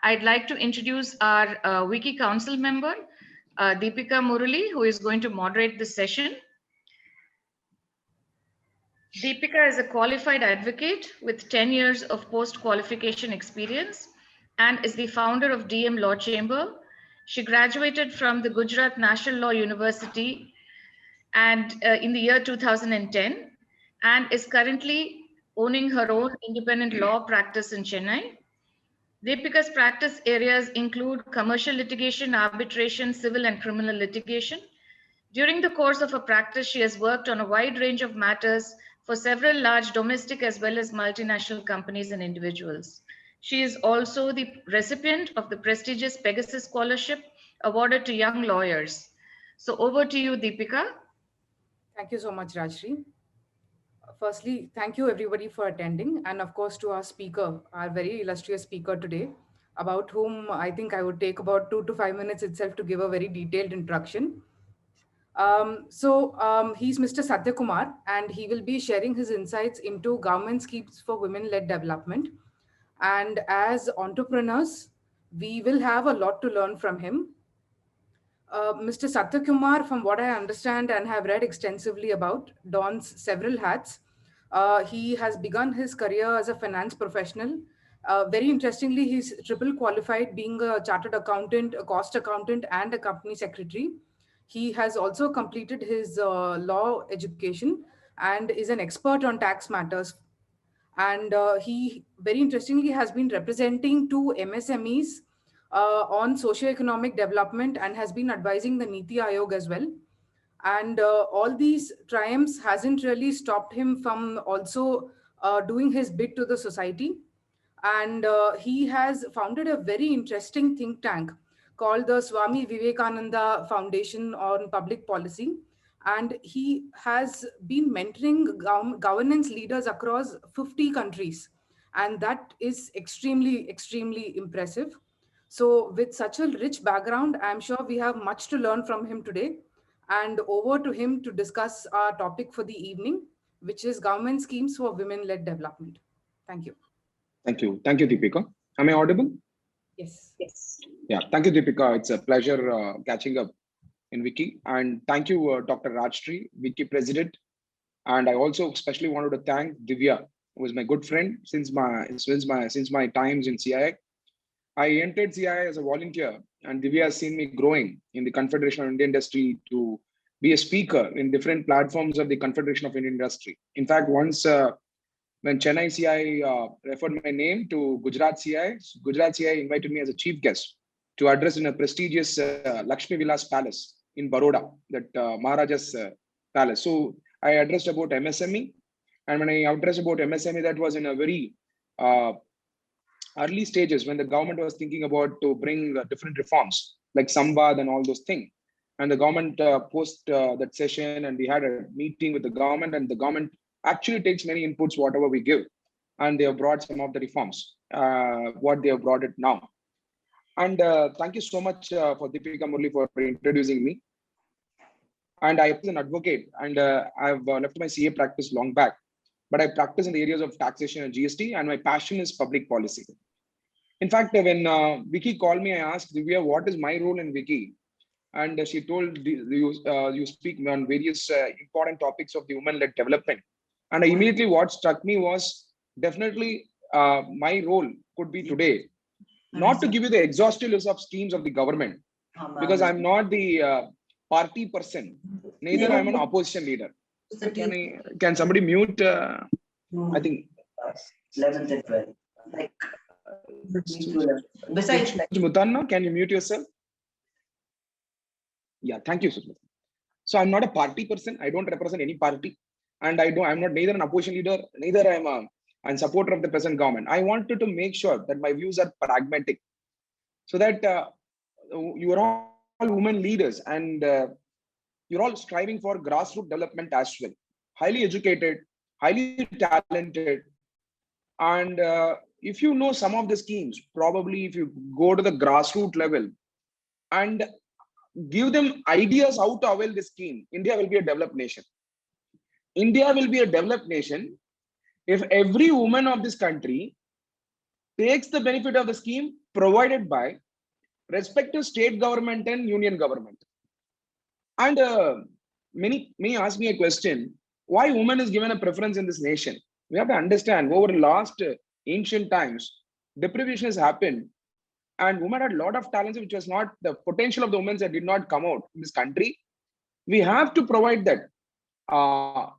I'd like to introduce our Wiki Council member, Deepika Murali, who is going to moderate this session. Deepika is a qualified advocate with 10 years of post-qualification experience and is the founder of DM Law Chamber. She graduated from the Gujarat National Law University and in the year 2010 and is currently owning her own independent law practice in Chennai. Deepika's practice areas include commercial litigation, arbitration, civil and criminal litigation. During the course of her practice, she has worked on a wide range of matters for several large domestic as well as multinational companies and individuals. She is also the recipient of the prestigious Pegasus Scholarship awarded to young lawyers. So over to you, Deepika. Thank you so much, Rajshri. Firstly, thank you everybody for attending, and of course to our speaker, our very illustrious speaker today, about whom I think I would take about 2 to 5 minutes itself to give a very detailed introduction. He's Mr. Satya Kumar, and he will be sharing his insights into government schemes for women-led development. And as entrepreneurs, we will have a lot to learn from him. Mr. Satya Kumar, from what I understand and have read extensively about, dons several hats. He has begun his career as a finance professional. Very interestingly, he's triple qualified, being a chartered accountant, a cost accountant, and a company secretary. He has also completed his law education and is an expert on tax matters. And he, very interestingly, has been representing two MSMEs on socioeconomic development and has been advising the Niti Aayog as well. And all these triumphs hasn't really stopped him from also doing his bit to the society. And he has founded a very interesting think tank called the Swami Vivekananda Foundation on Public Policy. And he has been mentoring governance leaders across 50 countries. And that is extremely, extremely impressive. So with such a rich background, I'm sure we have much to learn from him today. And over to him to discuss our topic for the evening, which is government schemes for women-led development. Thank you. Thank you. Thank you, Deepika. Am I audible? Yes. Yeah, thank you, Deepika. It's a pleasure catching up in Wiki. And thank you, Dr. Rajshri, Wiki President. And I also especially wanted to thank Divya, who is my good friend since my times in CII. I entered CII as a volunteer, and Divya has seen me growing in the Confederation of Indian Industry to be a speaker in different platforms of the Confederation of Indian Industry. In fact, once when Chennai CII referred my name to Gujarat CII invited me as a chief guest to address in a prestigious Lakshmi Vilas Palace in Baroda, that Maharaja's palace. So I addressed about MSME, and when I addressed about MSME, that was in a very early stages when the government was thinking about to bring different reforms like Samvad and all those things. And the government post that session, and we had a meeting with the government, and the government actually takes many inputs, whatever we give. And they have brought some of the reforms, what they have brought it now. And thank you so much for Deepika Murali for introducing me. And I am an advocate, and I've left my CA practice long back, but I practice in the areas of taxation and GST, and my passion is public policy. In fact, when Wiki called me, I asked Divya, what is my role in Wiki? And she told, you speak on various important topics of the women-led development. And immediately what struck me was definitely my role could be today, not to give you the exhaustive list of schemes of the government, because I'm not the party person, neither I'm an opposition leader. So can somebody mute? I think 11th and 12th. Like, besides, like, Mutanna, can you mute yourself? Yeah, thank you, Sujit. So I'm not a party person. I don't represent any party, and I'm not neither an opposition leader, neither I'm a supporter of the present government. I wanted to make sure that my views are pragmatic, so that you are all women leaders, and you're all striving for grassroots development as well. Highly educated, highly talented, and if you know some of the schemes, probably if you go to the grassroots level and give them ideas how to avail this scheme, India will be a developed nation. India will be a developed nation if every woman of this country takes the benefit of the scheme provided by respective state government and union government. And many ask me a question, why woman is given a preference in this nation? We have to understand, over last ancient times, deprivation has happened, and women had a lot of talents which was not the potential of the women that did not come out in this country. We have to provide that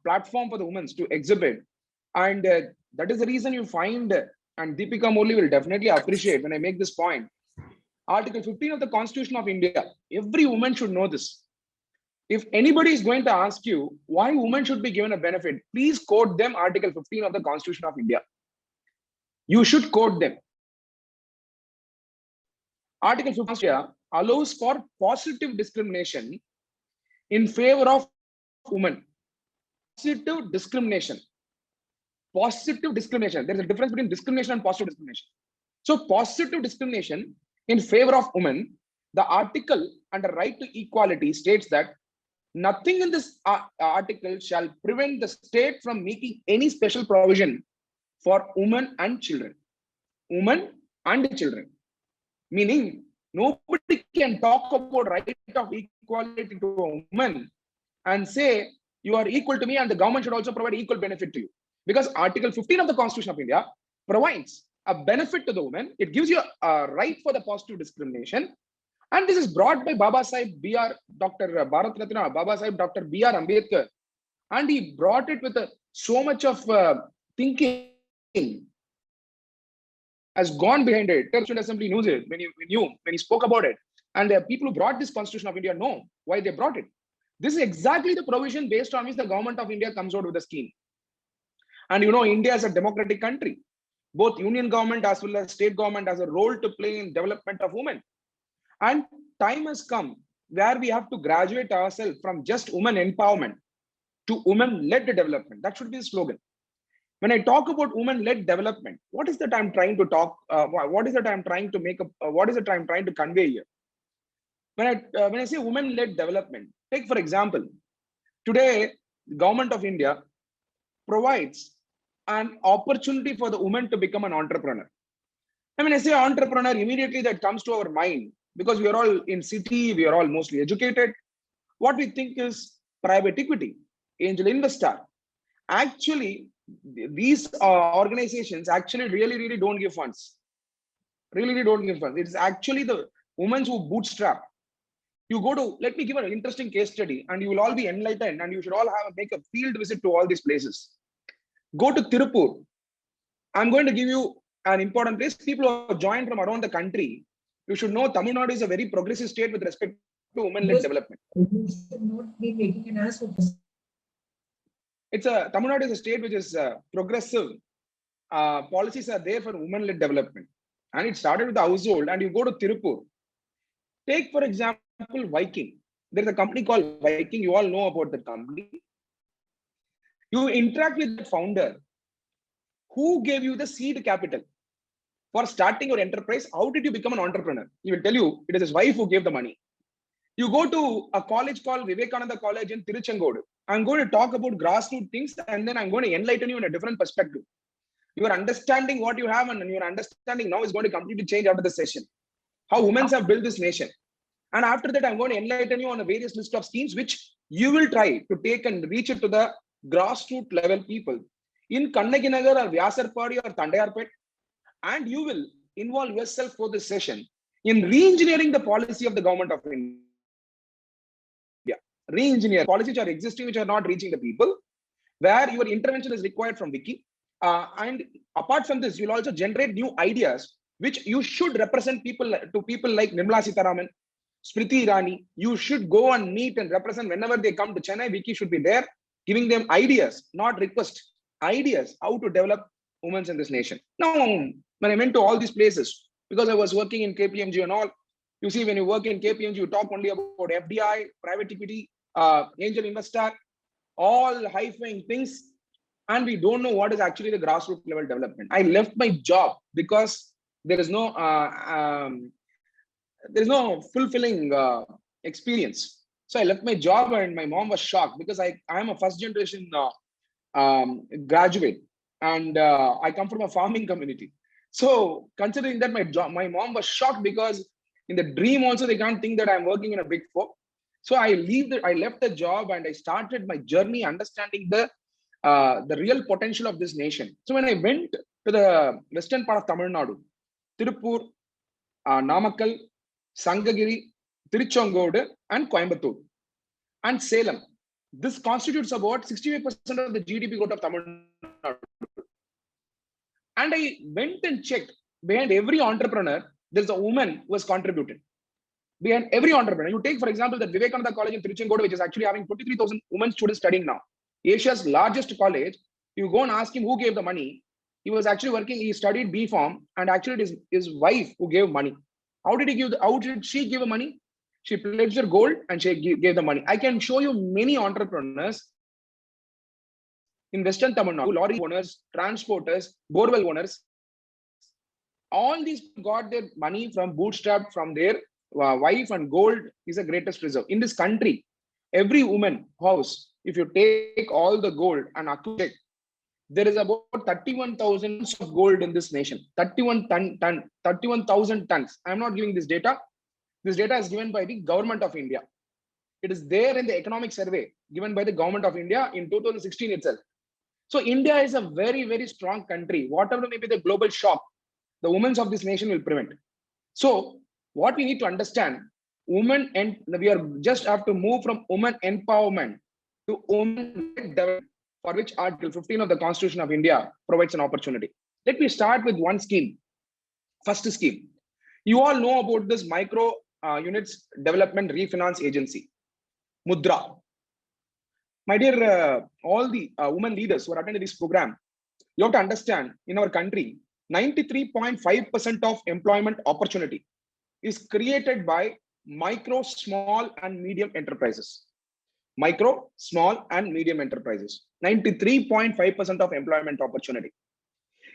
platform for the women to exhibit, and that is the reason you find, and Deepika Murli will definitely appreciate when I make this point, Article 15 of the Constitution of India. Every woman should know this. If anybody is going to ask you why women should be given a benefit, please quote them Article 15 of the Constitution of India. You should quote them. Article 15 allows for positive discrimination in favor of women. Positive discrimination. Positive discrimination. There is a difference between discrimination and positive discrimination. So positive discrimination in favor of women, the article under right to equality states that nothing in this article shall prevent the state from making any special provision for women and children. Women and children. Meaning, nobody can talk about right of equality to a woman and say, you are equal to me and the government should also provide equal benefit to you. Because Article 15 of the Constitution of India provides a benefit to the woman. It gives you a right for the positive discrimination. And this is brought by Baba Sahib B.R. Dr. Bharat Ratna, Baba Sahib Dr. B.R. Ambedkar. And he brought it with so much of thinking has gone behind it. The Assembly knows it when he spoke about it. And the people who brought this Constitution of India know why they brought it. This is exactly the provision based on which the government of India comes out with the scheme. And you know, India is a democratic country. Both union government as well as state government has a role to play in development of women. And time has come where we have to graduate ourselves from just women empowerment to women-led development. That should be the slogan. When I talk about women-led development, what is that I'm trying to talk? What is that I'm trying to make? What is it I'm trying to convey here? When I say women-led development, take for example, today the government of India provides an opportunity for the woman to become an entrepreneur. And when I say entrepreneur, immediately that comes to our mind, because we are all in city, we are all mostly educated. What we think is private equity, angel investor. Actually, these organizations actually really don't give funds. Really don't give funds. It is actually the women who bootstrap. You go to, let me give an interesting case study, and you will all be enlightened, and you should all make a field visit to all these places. Go to Tirupur. I'm going to give you an important place. People who have joined from around the country, you should know Tamil Nadu is a very progressive state with respect to women-led development. You should not be making an ass of this. Tamil Nadu is a state which is progressive. Policies are there for women-led development. And it started with the household, and you go to Tirupur. Take, for example, Viking. There's a company called Viking. You all know about that company. You interact with the founder. Who gave you the seed capital for starting your enterprise? How did you become an entrepreneur? He will tell you it is his wife who gave the money. You go to a college called Vivekananda College in Tiruchengodu. I'm going to talk about grassroots things, and then I'm going to enlighten you in a different perspective. Your understanding what you have and your understanding now is going to completely change after the session. How women have built this nation. And after that, I'm going to enlighten you on a various list of schemes which you will try to take and reach it to the grassroots level people in Kannaginagar or Vyasarpadi or Tandayarpet. And you will involve yourself for this session in re-engineering the policy of the government of India. Re-engineer policies which are existing, which are not reaching the people, where your intervention is required from Wiki. And apart from this, you'll also generate new ideas, which you should represent people like Nirmala Sitharaman, Smriti Irani. You should go and meet and represent whenever they come to Chennai. Wiki should be there, giving them ideas, not request, ideas, how to develop women in this nation. Now, when I went to all these places, because I was working in KPMG and all, you see, when you work in KPMG, you talk only about FDI, private equity, angel investor, all high-flying things, and we don't know what is actually the grassroots level development. I left my job because there is no fulfilling experience. So I left my job, and my mom was shocked because I am a first generation graduate, and I come from a farming community. So considering that, my mom was shocked, because in the dream also they can't think that I'm working in a big four. So I left the job and I started my journey understanding the real potential of this nation. So when I went to the western part of Tamil Nadu, Tirupur, Namakkal, Sangagiri, Tiruchengodu, and Coimbatore, and Salem. This constitutes about 65% of the GDP growth of Tamil Nadu. And I went and checked, behind every entrepreneur, there's a woman who has contributed. Behind every entrepreneur, you take, for example, the Vivekananda College in Tiruchengodu, which is actually having 23,000 women students studying now, Asia's largest college. You go and ask him who gave the money. He was actually working, he studied B Farm, and actually it is his wife who gave money. How did she give the money? She pledged her gold and she gave the money. I can show you many entrepreneurs in Western Tamil Nadu, lorry owners, transporters, borewell owners. All these got their money from bootstrap, from their wife, and gold is the greatest reserve. In this country, every woman house, if you take all the gold and accumulate, there is about 31,000 tons of gold in this nation. 31,000 tons. I'm not giving this data. This data is given by the government of India. It is there in the economic survey given by the government of India in 2016 itself. So India is a very, very strong country. Whatever may be the global shock, the women of this nation will prevent. So what we need to understand, women, and we are just have to move from women empowerment to women development, for which Article 15 of the Constitution of India provides an opportunity. Let me start with one scheme. First scheme. You all know about this micro units development refinance agency, Mudra. My dear, all the women leaders who are attending this program, you have to understand, in our country, 93.5% of employment opportunity is created by micro, small, and medium enterprises. Micro, small, and medium enterprises. 93.5% of employment opportunity.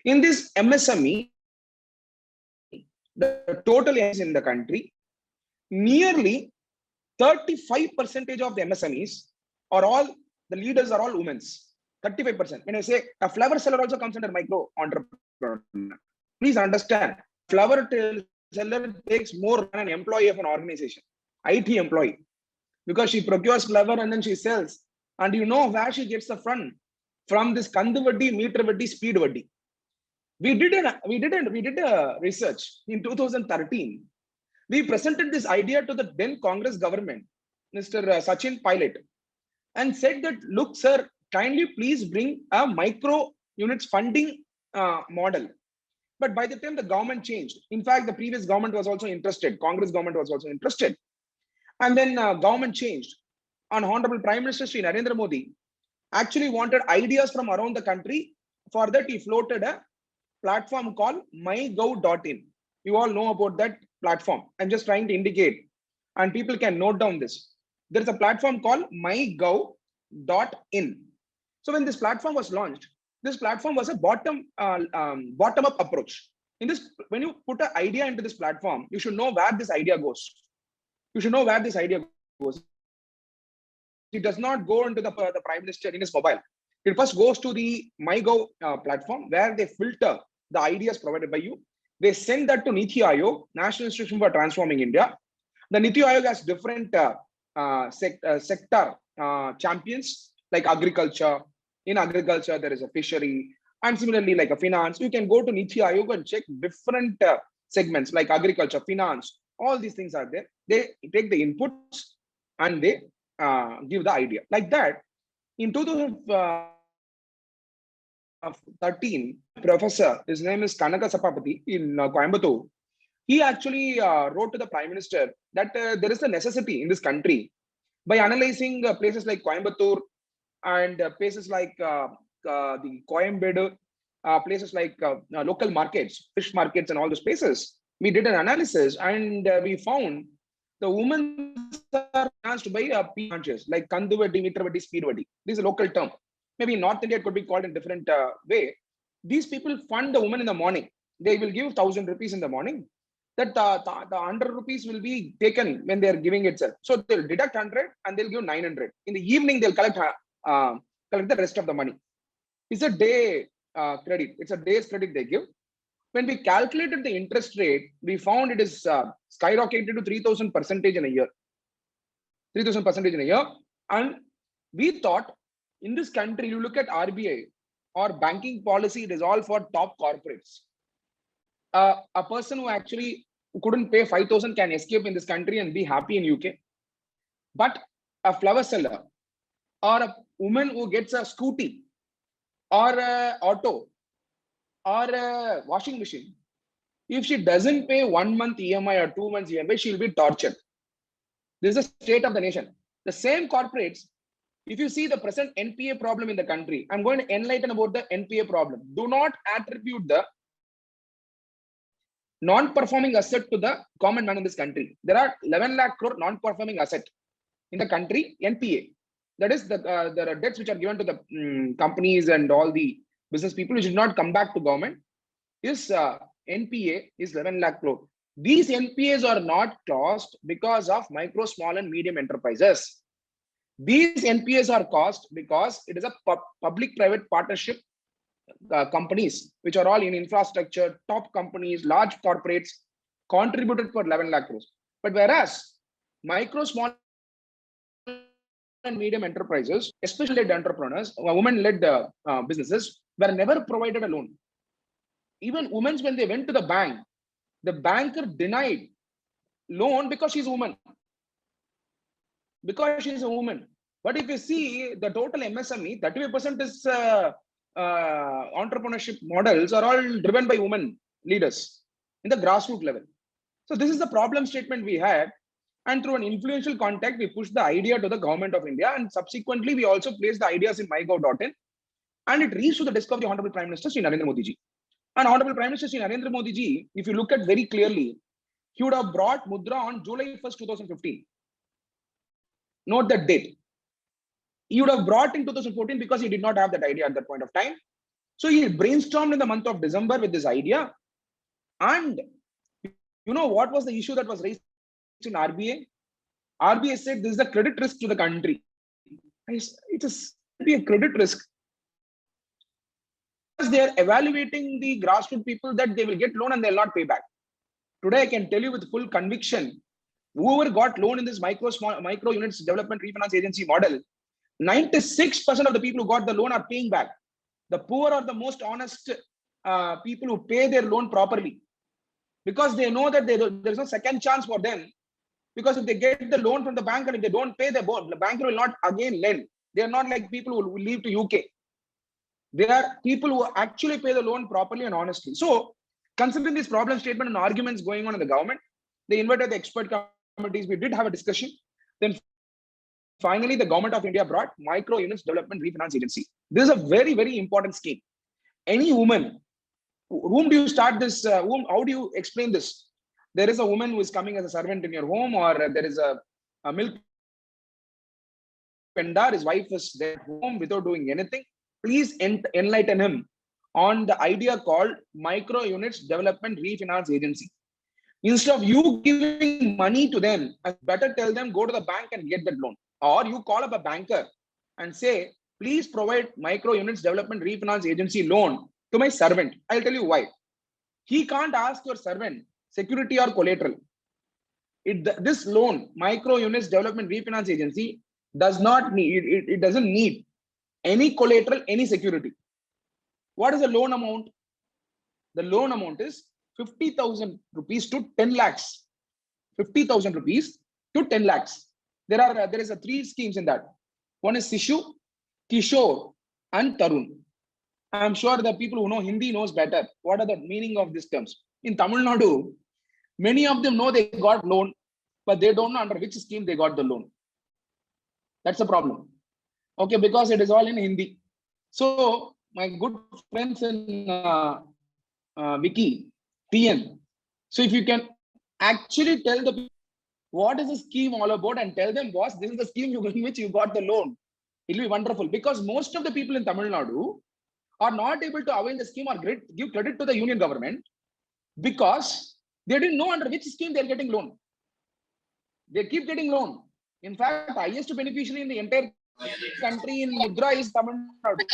In this MSME, the total is in the country, nearly 35% of the MSMEs are all, the leaders are all women. 35%. When I say a flower seller also comes under micro entrepreneur. Please understand, flower seller takes more than an employee of an organization, IT employee, because she procures flower and then she sells. And you know where she gets the fund? From this Kandu Vaddi, Meter Vaddi, Speed Vaddi. We did a research in 2013. We presented this idea to the then Congress government, Mr. Sachin Pilot, and said that, look, sir, kindly please bring a micro units funding model. But by the time the government changed, in fact, the previous government was also interested. Congress government was also interested. And then government changed. And Honorable Prime Minister Shri Narendra Modi actually wanted ideas from around the country. For that, he floated a platform called mygov.in. You all know about that platform. I'm just trying to indicate, and people can note down this. There's a platform called mygov.in. So when this platform was launched, this platform was a bottom-up approach. In this, when you put an idea into this platform, you should know where this idea goes. You should know where this idea goes. It does not go into the Prime Minister in his mobile. It first goes to the MyGov platform, where they filter the ideas provided by you. They send that to Niti Aayog, National Institution for Transforming India. The Niti Aayog has different sector champions, like agriculture. In agriculture, there is a fishery, and similarly, like a finance. You can go to Niti Aayog and check different segments like agriculture, finance. All these things are there. They take the inputs and they give the idea. Like that, in 2013, professor, his name is Kanaka Sapapati in Coimbatore, he actually wrote to the Prime Minister that there is a necessity in this country, by analyzing places like Coimbatore and places like the Coimbatore, places like local markets, fish markets, and all those places. We did an analysis and we found the women are asked by branches like Kandu Vaddi, Meter Vaddi, Speed Vaddi. This is a local term. Maybe in North India it could be called in different way. These people fund the woman in the morning. They will give 1,000 rupees in the morning. That the 100 rupees will be taken when they are giving itself. So they'll deduct 100 and they'll give 900. In the evening, they'll collect the rest of the money. It's a day credit. It's a day's credit they give. when we calculated the interest rate, we found it is skyrocketed to 3,000% in a year. 3,000% in a year. And we thought in this country, you look at RBI or banking policy, it is all for top corporates. A person who actually couldn't pay 5,000 can escape in this country and be happy in UK. But a flower seller or a woman who gets a scooty or a auto or a washing machine, if she doesn't pay 1 month EMI or 2 months EMI, she will be tortured. This is the state of the nation. The same corporates, if you see the present NPA problem in the country, I'm going to enlighten about the NPA problem. Do not attribute the non-performing asset to the common man in this country. There are 11 lakh crore non-performing asset in the country, NPA. That is the debts which are given to the companies and all the business people which did not come back to government. This NPA is 11 lakh crore. These NPAs are not caused because of micro, small and medium enterprises. These NPAs are caused because it is a public-private partnership companies, which are all in infrastructure, top companies, large corporates, contributed for 11 lakh crores. But whereas micro, small and medium enterprises, especially led entrepreneurs, women-led businesses, were never provided a loan. Even women, when they went to the bank, the banker denied loan because she's a woman. Because she's a woman. But if you see the total MSME, 35% is entrepreneurship models are all driven by women leaders in the grassroots level. So this is the problem statement we had. And through an influential contact, we pushed the idea to the government of India. And subsequently, we also placed the ideas in mygov.in. And it reached to the desk of the Honorable Prime Minister, Sri Narendra Modi ji. And Honorable Prime Minister, Sri Narendra Modi ji, if you look at very clearly, he would have brought Mudra on July 1st, 2015. Note that date. He would have brought in 2014 because he did not have that idea at that point of time. So he brainstormed in the month of December with this idea. And you know what was the issue that was raised in RBI? RBI said this is a credit risk to the country. It is a credit risk. Because they are evaluating the grassroots people that they will get loan and they will not pay back. Today, I can tell you with full conviction, whoever got loan in this micro units development refinance agency model, 96% of the people who got the loan are paying back. The poor are the most honest people who pay their loan properly, because they know that there is no second chance for them. Because if they get the loan from the bank and if they don't pay the banker will not again lend. They are not like people who will leave to UK. They are people who actually pay the loan properly and honestly. So, considering this problem statement and arguments going on in the government, they invited the expert committees. We did have a discussion. Then finally, the government of India brought Micro Units Development Refinance Agency. This is a very, very important scheme. Any woman, whom do you start this? How do you explain this? There is a woman who is coming as a servant in your home, or there is a milk vendor, his wife is there at home without doing anything. Please enlighten him on the idea called Micro Units Development Refinance Agency. Instead of you giving money to them, I better tell them go to the bank and get that loan. Or you call up a banker and say, please provide Micro Units Development Refinance Agency loan to my servant. I'll tell you why. He can't ask your servant security or collateral. This loan, Micro Units Development Refinance Agency, does not need, it doesn't need any collateral, any security. What is the loan amount? The loan amount is 50,000 rupees to 10 lakhs. 50,000 rupees to 10 lakhs. There is a 3 schemes in that. One is Sishu, Kishore, and Tarun. I'm sure the people who know Hindi knows better what are the meaning of these terms. In Tamil Nadu, many of them know they got loan, but they don't know under which scheme they got the loan. That's the problem. Okay, because it is all in Hindi. So my good friends in Wiki, TN. So if you can actually tell the people what is the scheme all about and tell them, boss, this is the scheme in which you got the loan. It will be wonderful, because most of the people in Tamil Nadu are not able to avail the scheme or give credit to the union government because they didn't know under which scheme they are getting loan. They keep getting loan. In fact, highest beneficiary in the entire country in Mudra is Tamil Nadu.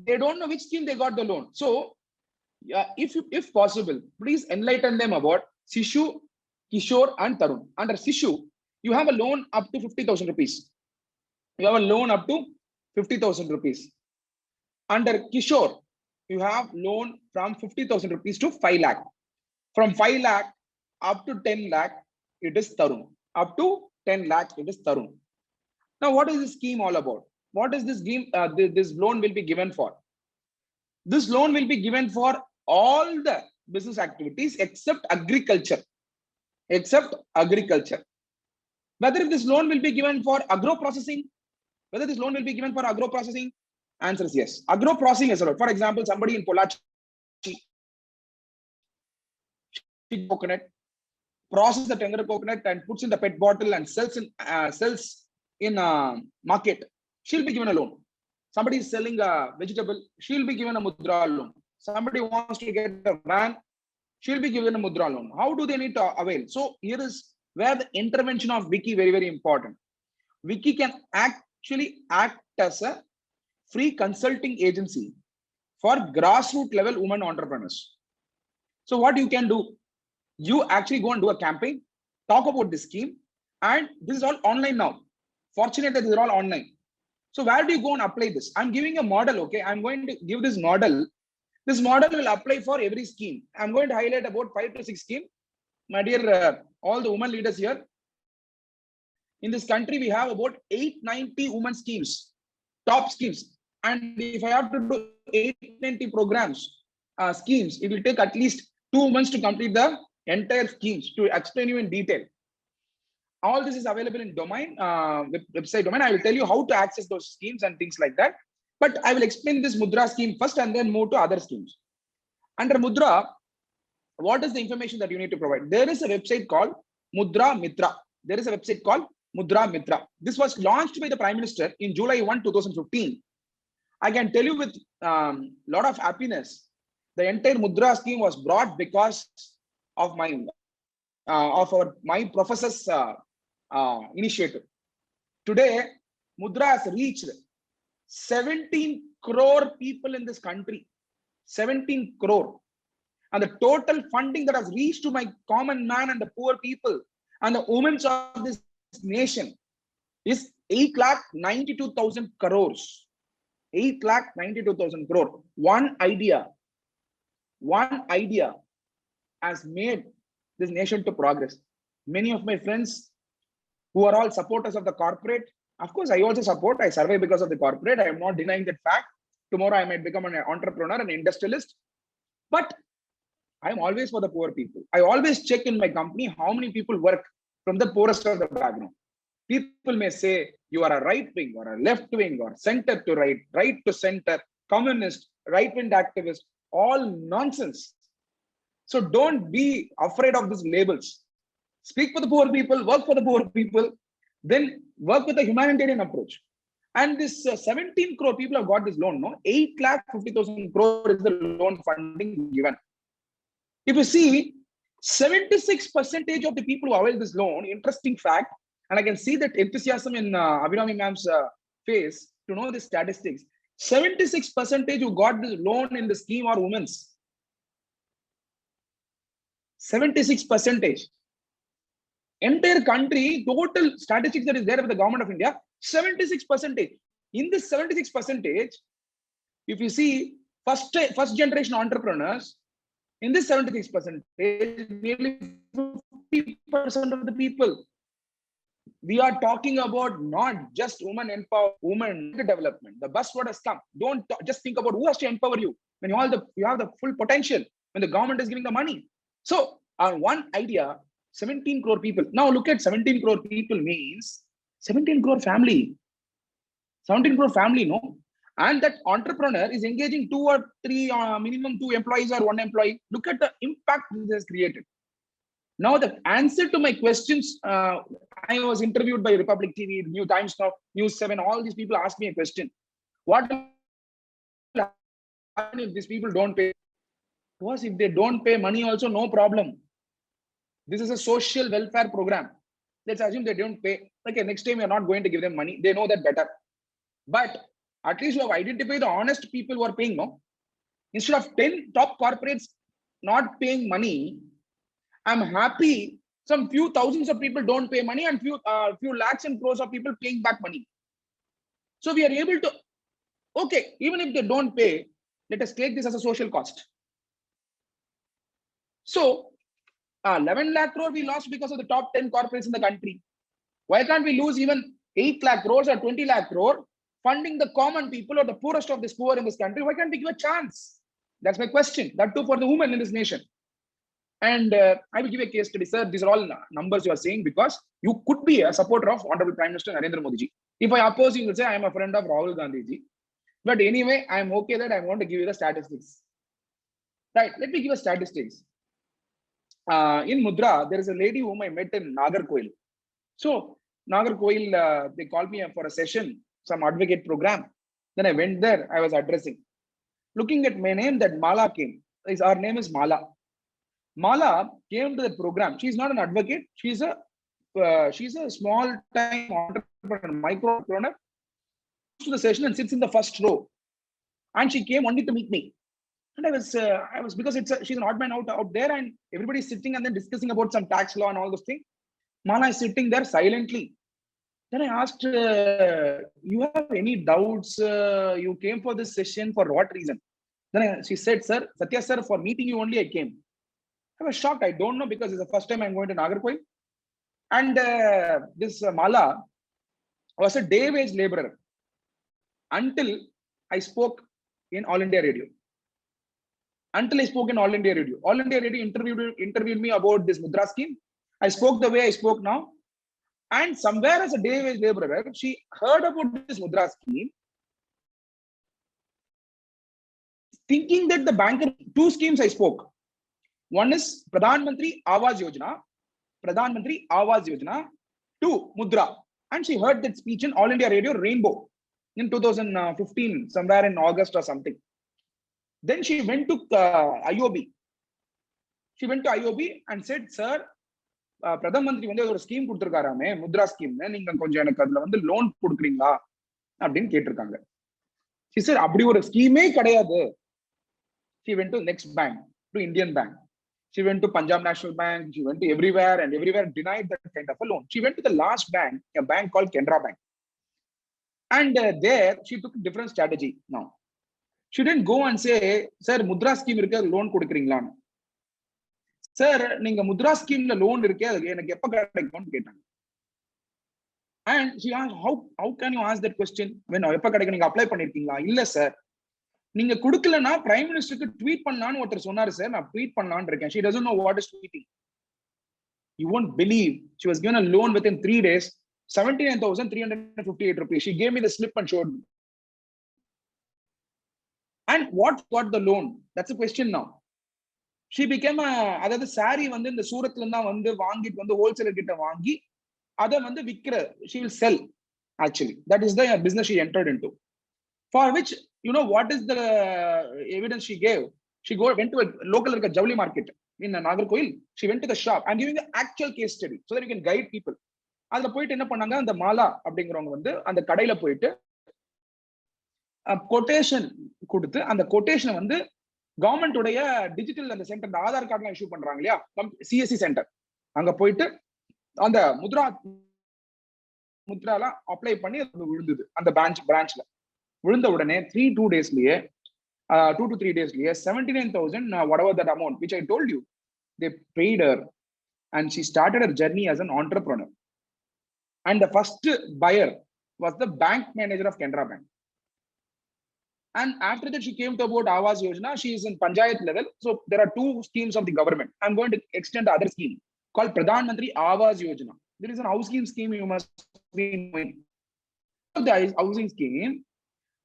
They don't know which scheme they got the loan. So Yeah, if possible, please enlighten them about Sishu, Kishore, and Tarun. Under Sishu, you have a loan up to 50,000 rupees. You have a loan up to 50,000 rupees. Under Kishore, you have loan from 50,000 rupees to 5 lakh. From 5 lakh up to 10 lakh, it is Tarun. Up to 10 lakh, it is Tarun. Now, what is this scheme all about? What is this scheme? This loan will be given for? This loan will be given for all the business activities except agriculture. Except agriculture. Whether this loan will be given for agro processing, whether this loan will be given for agro processing, answer is yes. Agro processing is allowed. For example, somebody in Pollachi coconut, process the tender coconut and puts in the PET bottle and sells in market. She'll be given a loan. Somebody is selling a vegetable, she'll be given a mudra loan. Somebody wants to get a van, she'll be given a mudra loan. How do they need to avail? So here is where the intervention of Wiki very, very important. Wiki can actually act as a free consulting agency for grassroots level women entrepreneurs. So what you can do, you actually go and do a campaign, talk about this scheme, and this is all online now. Fortunately, this is all online. So where do you go and apply this? I'm giving a model, okay? I'm going to give this model. This model will apply for every scheme. I'm going to highlight about 5 to 6 schemes. My dear, all the women leaders here. In this country, we have about 890 women schemes, top schemes. And if I have to do 890 programs, schemes, it will take at least 2 months to complete the entire schemes to explain you in detail. All this is available in domain, website domain. I will tell you how to access those schemes and things like that. But I will explain this Mudra scheme first and then move to other schemes. Under Mudra, what is the information that you need to provide? There is a website called Mudra Mitra. There is a website called Mudra Mitra. This was launched by the Prime Minister in July 1, 2015. I can tell you with a lot of happiness, the entire Mudra scheme was brought because of my professor's initiative. Today, Mudra has reached 17 crore people in this country. 17 crore. And the total funding that has reached to my common man and the poor people and the women of this nation is 8,92,000 crores. 8,92,000 crore. One idea has made this nation to progress. Many of my friends who are all supporters of the corporate, of course, I also support. I survive because of the corporate. I am not denying that fact. Tomorrow I might become an entrepreneur, an industrialist. But I am always for the poor people. I always check in my company how many people work from the poorest of the background. People may say you are a right wing or a left wing or center to right, right to center, communist, right wing activist, all nonsense. So don't be afraid of these labels. Speak for the poor people, work for the poor people, then work with a humanitarian approach. And this 17 crore people have got this loan, no? 8,50,000 crore is the loan funding given. If you see, 76% of the people who avail this loan, interesting fact, and I can see that enthusiasm in Abhinami ma'am's face to know the statistics. 76% who got this loan in the scheme are women. 76%. Entire country, total statistics that is there with the government of India, 76%. In this 76%, if you see first generation entrepreneurs, in this 76%, nearly 50% of the people. We are talking about not just women empower, women development. The buzzword has come. Don't just think about who has to empower you when you have the full potential, when the government is giving the money. So one idea, 17 crore people. Now look at 17 crore people means 17 crore family. 17 crore family, no? And that entrepreneur is engaging 2 or 3, minimum 2 employees or 1 employee. Look at the impact this has created. Now the answer to my questions, I was interviewed by Republic TV, New Times Now, News 7, all these people asked me a question. What will happen if these people don't pay? Because if they don't pay money also, no problem. This is a social welfare program. Let's assume they don't pay. Okay, next time you're not going to give them money. They know that better. But at least you have identified the honest people who are paying, no? Instead of 10 top corporates not paying money, I'm happy some few thousands of people don't pay money and few lakhs and crores of people paying back money. So we are able to, okay, even if they don't pay, let us take this as a social cost. So 11 lakh crore we lost because of the top 10 corporates in the country. Why can't we lose even 8 lakh crores or 20 lakh crore funding the common people or the poorest of this poor in this country? Why can't we give a chance? That's my question. That too for the women in this nation. And I will give a case study, sir. These are all numbers you are saying because you could be a supporter of Honorable Prime Minister Narendra Modi ji. If I oppose, you will say I am a friend of Rahul Gandhi ji. But anyway, I am okay that I want to give you the statistics. Right, let me give a statistics. In Mudra, there is a lady whom I met in Nagarkoil. So Nagarkoil, they called me for a session, some advocate program. Then I went there, I was addressing. Looking at my name, that Mala came. Our name is Mala. Mala came to the program. She's not an advocate. She's a small time entrepreneur, micro entrepreneur. To the session and sits in the first row. And she came only to meet me. And I was because she's an odd man out there, and everybody's sitting and then discussing about some tax law and all those things. Mala is sitting there silently. Then I asked, you have any doubts? You came for this session for what reason? Then she said, sir, Satya sir, for meeting you only I came. I was shocked. I don't know because it's the first time I'm going to Nagarkoil. And this Mala was a day wage laborer until I spoke in All India Radio. Until I spoke in All India Radio. All India Radio interviewed me about this Mudra scheme. I spoke the way I spoke now. And somewhere as a day wage laborer, she heard about this Mudra scheme, thinking that the banker, two schemes I spoke. One is Pradhan Mantri Awas Yojana, two Mudra. And she heard that speech in All India Radio Rainbow in 2015, somewhere in August or something. Then she went to IOB. She went to IOB and said, sir, Pradhan Mantri வந்து ஒரு scheme கொடுத்திருக்காராமே Mudra scheme, நீங்க கொஞ்சம் எனக்கு அதுல வந்து loan கொடுக்குறீங்களா அப்படின்னு கேட்டிருக்காங்க. She said அப்படி ஒரு ஸ்கீமே கிடையாது. She went to next bank, to Indian Bank. She went to Punjab National Bank. She went to everywhere and everywhere denied that kind of a loan. She went to the last bank, a bank called Canara Bank. And there she took a different strategy now. She didn't go and say, sir, Mudra scheme irukku loan kodukringlaanu. Sir, ninga Mudra scheme la loan irukke adu enakku eppa kedaikum kettaanga. And she asked, how can you ask that question when eppa kedaikum ninga apply pannirkingla? Illa sir, ninga kudukalana prime minister ku tweet pannanu othar sonnaru sir, na tweet pannalaanu irukken. She doesn't know what is tweeting. You won't believe, she was given a loan within 3 days, 79,358 rupees. She gave me the slip and showed me. And what got the loan? That's the question now. She became அதாவது sorry வந்து இந்த சூரத்ல இருந்தா வந்து வாங்கிட்டு வந்து wholesaler கிட்ட வாங்கி அதை வந்து விக்கிற, she will sell actually. That is the business she entered into. For which, you know what is the evidence she gave? She went to a local Javli market in Nagarkoil. She went to the shop. I'm giving the actual case study so that you can guide people. அதுல போயிட்டு என்ன பண்ணாங்க, அந்த மாலா அப்படிங்கிறவங்க வந்து அந்த கடையில போயிட்டு கொட்டேஷன் கொடுத்து அந்த கொட்டேஷனை வந்து கவர்மெண்ட் உடைய டிஜிட்டல் அந்த சென்டர், அந்த ஆதார் கார்டுலாம் இஷ்யூ பண்றாங்க இல்லையா, சிஎஸ்சி சென்டர், அங்க போயிட்டு அந்த முத்ராலாம் அப்ளை பண்ணி விழுந்தது. அந்த பிரான்ச்ல விழுந்த உடனே 2 to 3 daysலயே 79,000 whatever that amount which I told you, they paid her and she started her journey as an entrepreneur. And the first buyer was the bank manager of Canara Bank. And after that, she came to about Awas Yojana. She is in Panchayat level. So there are 2 schemes of the government. I'm going to extend the other scheme called Pradhan Mantri Awas Yojana. There is an housing scheme you must be knowing. The housing scheme,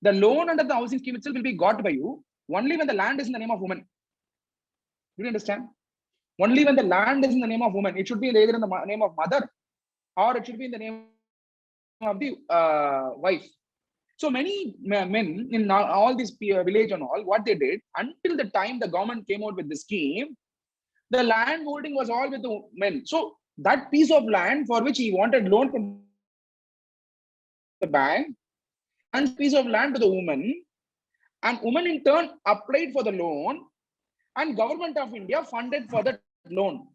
the loan under the housing scheme itself will be got by you only when the land is in the name of woman. Do you understand? Only when the land is in the name of woman. It should be either in the name of mother or it should be in the name of the wife. So many men in all this village and all, what they did, until the time the government came out with the scheme, the land holding was all with the men. So that piece of land for which he wanted loan from the bank, and piece of land to the woman, And women in turn applied for the loan, and Government of India funded for the loan.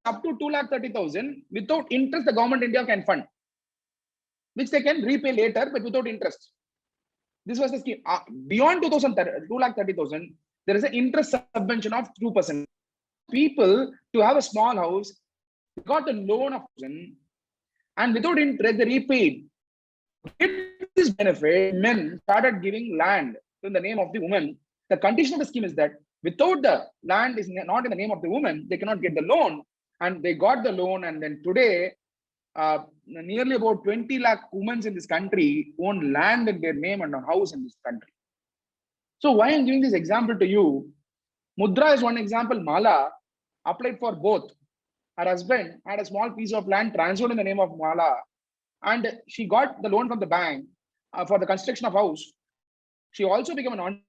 Up to 2,30,000 without interest, the Government of India can fund, which they can repay later, but without interest. This was the scheme. Beyond 2,30,000, there is an interest subvention of 2%. People to have a small house got a loan of 1,000, and without interest, they repaid. This benefit, men started giving land in the name of the woman. The condition of the scheme is that without the land is not in the name of the woman, they cannot get the loan. And they got the loan, and then today, nearly about 20 lakh women in this country own land in their name and a house in this country. So why I'm giving this example to you? Mudra is one example. Mala applied for both. Her husband had a small piece of land transferred in the name of Mala, and she got the loan from the bank for the construction of house. She also became an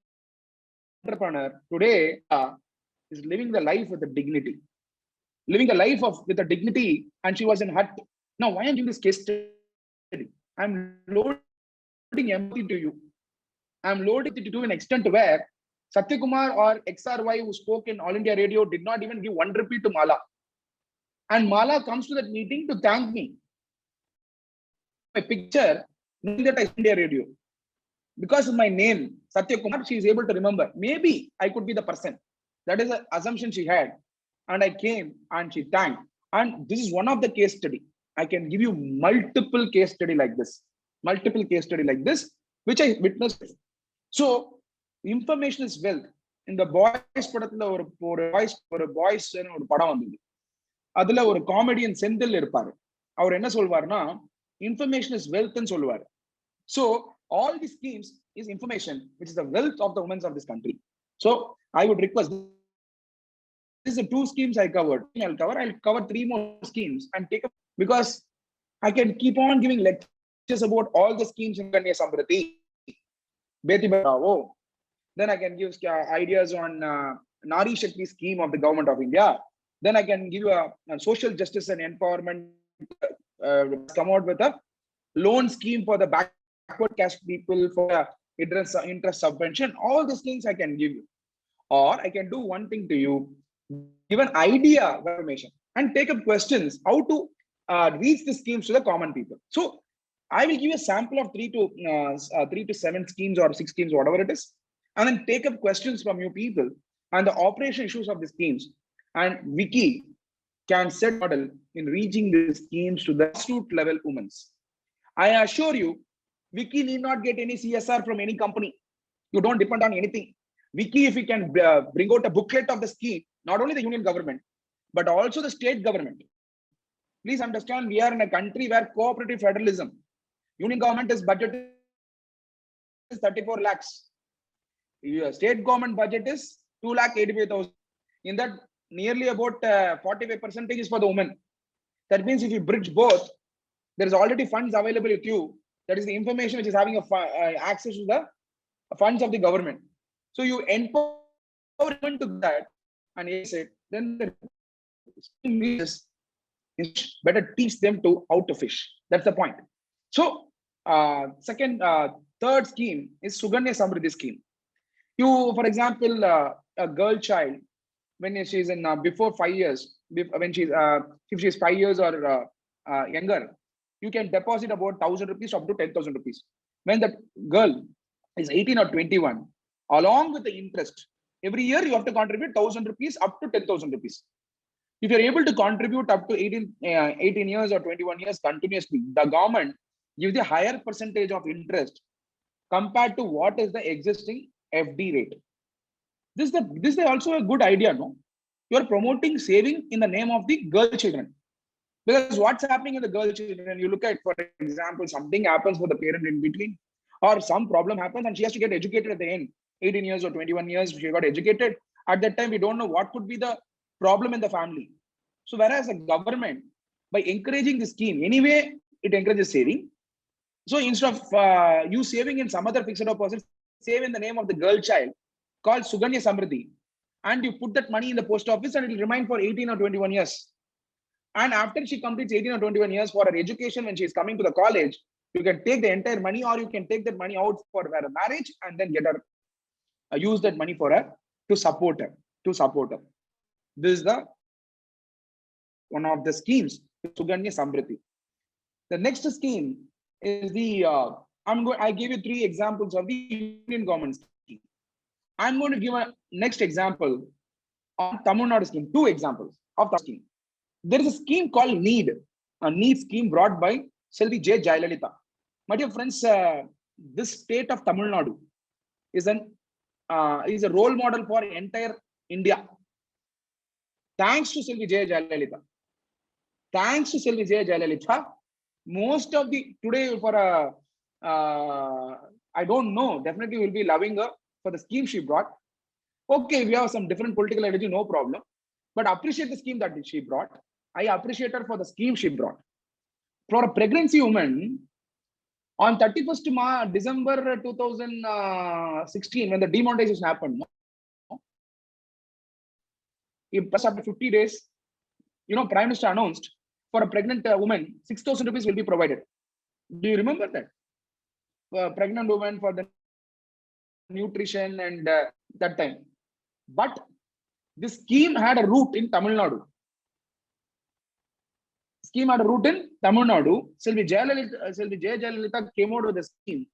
entrepreneur. Today, is living the life with a dignity. Living a life with a dignity, and she was in hut. Now, why am I doing this case study? I'm loading empathy to you. I'm loading it to an extent where Satyakumar or XRY, who spoke in All India Radio, did not even give 1 rupee to Mala. And Mala comes to that meeting to thank me. My picture, knowing that I India Radio. Because of my name, Satyakumar, she is able to remember. Maybe I could be the person. That is an assumption she had. And I came and she thanked. And this is one of the case study. I can give you multiple case study like this. Multiple case study like this, which I witnessed. So, information is wealth. In the boys படத்துல ஒரு boys ஒரு படம் வந்தது. அதுல ஒரு comedian Senthil இருப்பாரு. அவர் என்ன சொல்வார்னா, information is wealth ன்னு சொல்லுவாரு. So all these schemes is information, which is the wealth of the women of this country. So I would request, these are 2 schemes I covered. I'll cover 3 more schemes and take up, because I can keep on giving lectures about all the schemes in Suganya Samriddhi, Beti Bachao. Then I can give ideas on Nari Shakti scheme of the Government of India. Then I can give you a social justice and empowerment, come out with a loan scheme for the backward caste people for interest subvention. All these things I can give you. Or I can do one thing to you, give an idea of information and take up questions, how to reach the schemes to the common people. So I will give you a sample of 3 to 7 schemes or 6 schemes, whatever it is, and then take up questions from you people and the operation issues of the schemes. And Vicky can set model in reaching the schemes to the grassroots level women. I assure you, Vicky need not get any CSR from any company. You don't depend on anything. Vicky, if you can bring out a booklet of the scheme, not only the union government, but also the state government. Please understand, we are in a country where cooperative federalism. Union government is budget is 34 lakhs. Your state government budget is 2,85,000. In that, nearly about 45% is for the women. That means if you bridge both, there is already funds available with you. That is the information which is having access to the funds of the government. So you empower women to that, and yes, then the better teach them to how to fish. That's the point. So third scheme is Suganya Samriddhi scheme. You, for example, a girl child, when she's in before 5 years, when she's if she's 5 years or younger, you can deposit about 1,000 rupees up to 10,000 rupees. When the girl is 18 or 21, along with the interest, every year you have to contribute 1,000 rupees up to 10,000 rupees. If you're able to contribute up to 18 years or 21 years continuously, the government gives a higher percentage of interest compared to what is the existing FD rate. This is also a good idea, no? You're promoting saving in the name of the girl children. Because what's happening in the girl children, you look at, for example, something happens for the parent in between, or some problem happens and she has to get educated at the end. 18 years or 21 years, she got educated. At that time, we don't know what could be the problem in the family. So whereas the government, by encouraging the scheme, anyway, it encourages saving. So instead of you saving in some other fixed deposit, save in the name of the girl child called Suganya Samriddhi, and you put that money in the post office and it will remain for 18 or 21 years. And after she completes 18 or 21 years for her education, when she is coming to the college, you can take the entire money, or you can take that money out for her marriage and then get her use that money for her to support her. This is the one of the schemes, Suganya Samriddhi. The next scheme is the I gave you 3 examples of the Union government scheme. I'm going to give a next example on Tamil Nadu scheme, 2 examples of the scheme. There is a scheme called NEED, a NEED scheme brought by Selvi J. Jayalalitha. My dear friends, this state of Tamil Nadu is a role model for entire India. Thanks to Selvi J. Jayalalitha. Most of the today for I don't know, definitely will be loving her for the scheme she brought. Okay, we have some different political ideology, no problem, but appreciate the scheme that she brought. I appreciate her for the scheme she brought. For a pregnancy woman, on 31st December 2016, when the demonetization happened, after 50 days, Prime Minister announced for a pregnant woman, 6,000 rupees will be provided. Do you remember that? For a pregnant woman for the nutrition and that time. But this scheme had a root in Tamil Nadu. Selvi Jayalalitha came out with a scheme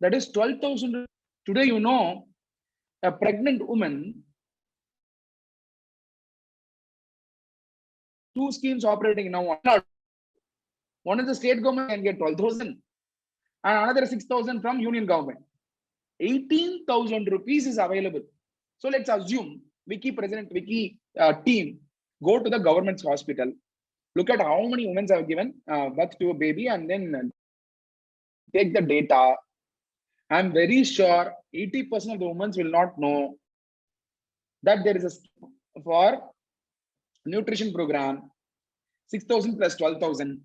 that is 12,000. Today, a pregnant woman, 2 schemes operating now. One is the state government can get 12,000 and another 6,000 from union government. 18,000 rupees is available. So let's assume Vicky team go to the government's hospital, look at how many women have given birth to a baby, and then take the data. I'm very sure 80% of the women will not know that there is a scheme for nutrition program, 6,000 plus 12,000.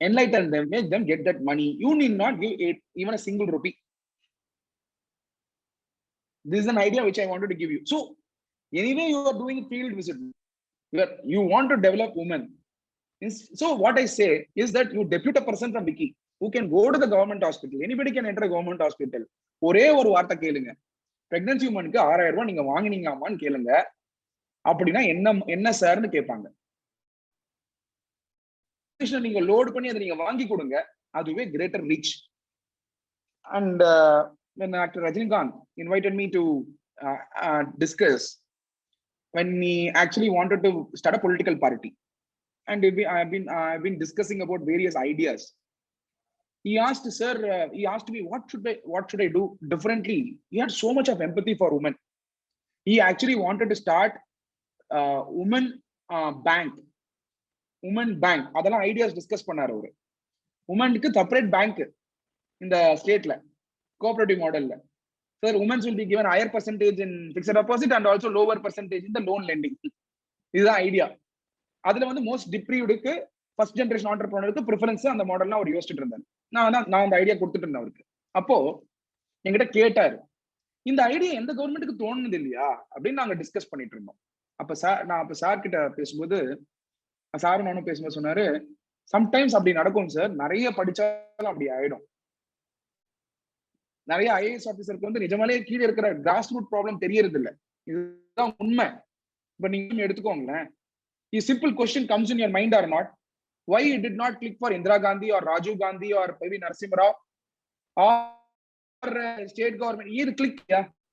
Enlighten them, make them get that money. You need not give even a single rupee. This is an idea which I wanted to give you. So anyway, you are doing a field visit. You want to develop women. So what I say is that you depute a person from Vicky who can go to the government hospital. Anybody can enter a government hospital. ஒரே ஒரு வார்த்தை கேளுங்க. Pregnancy womanக்கு 6,000 ரூபாய் நீங்க வாங்குனீங்களாமான்னு கேளுங்க. அப்படின்னா என்ன சார்னு கேட்பாங்க. நீங்க லோட் பண்ணி அதை நீங்க வாங்கி கொடுங்க. அதுவே greater reach. And when Actor Rajinikanth invited me to discuss, when he actually wanted to start a political party, and I've been discussing about various ideas. He asked, sir, he asked me, what should I do differently? He had so much of empathy for women. He actually wanted to start women bank. அதெல்லாம் ideas discuss பண்ணாரு அவரு. உமனுக்கு separate bank இந்த ஸ்டேட்ல cooperative மாடல்ல. Sir, women will be given higher percentage in fixed deposit and also lower percentage in the loan lending. இதுதான் idea. அதுல வந்து மோஸ்ட் டிப்ரீவ்டுக்கு ஃபர்ஸ்ட் ஜெனரேஷன் ஆண்டர்பிரனருக்கு ப்ரிஃபரன்ஸ் அந்த மாடல்லாம் அவர் யோசிச்சுட்டு இருந்தாரு. நான் அந்த ஐடியா கொடுத்துட்டு இருந்தேன் அவருக்கு. அப்போ என்கிட்ட கேட்டாரு, இந்த ஐடியா எந்த கவர்மெண்ட்டுக்கு தோணுது இல்லையா அப்படின்னு நாங்க டிஸ்கஸ் பண்ணிட்டு இருந்தோம். அப்ப சார் கிட்ட பேசும்போது சார் நானும் பேசும்போது சொன்னாரு, சம்டைம்ஸ் அப்படி நடக்கும் சார், நிறைய படிச்சாலும் அப்படி ஆயிடும். நிறைய ஐஏஎஸ் ஆபீசருக்கு வந்து நிஜமாலே கீழே இருக்கிற கிராஸ் ரூட் ப்ராப்ளம் தெரியறது இல்லை. இதுதான் உண்மை. இப்ப நீங்க எடுத்துக்கோங்களேன், simple question comes in your mind or not, why you did not click for Indira Gandhi or Rajiv Gandhi or maybe Narasimha Rao or state government? இது கிளிக்.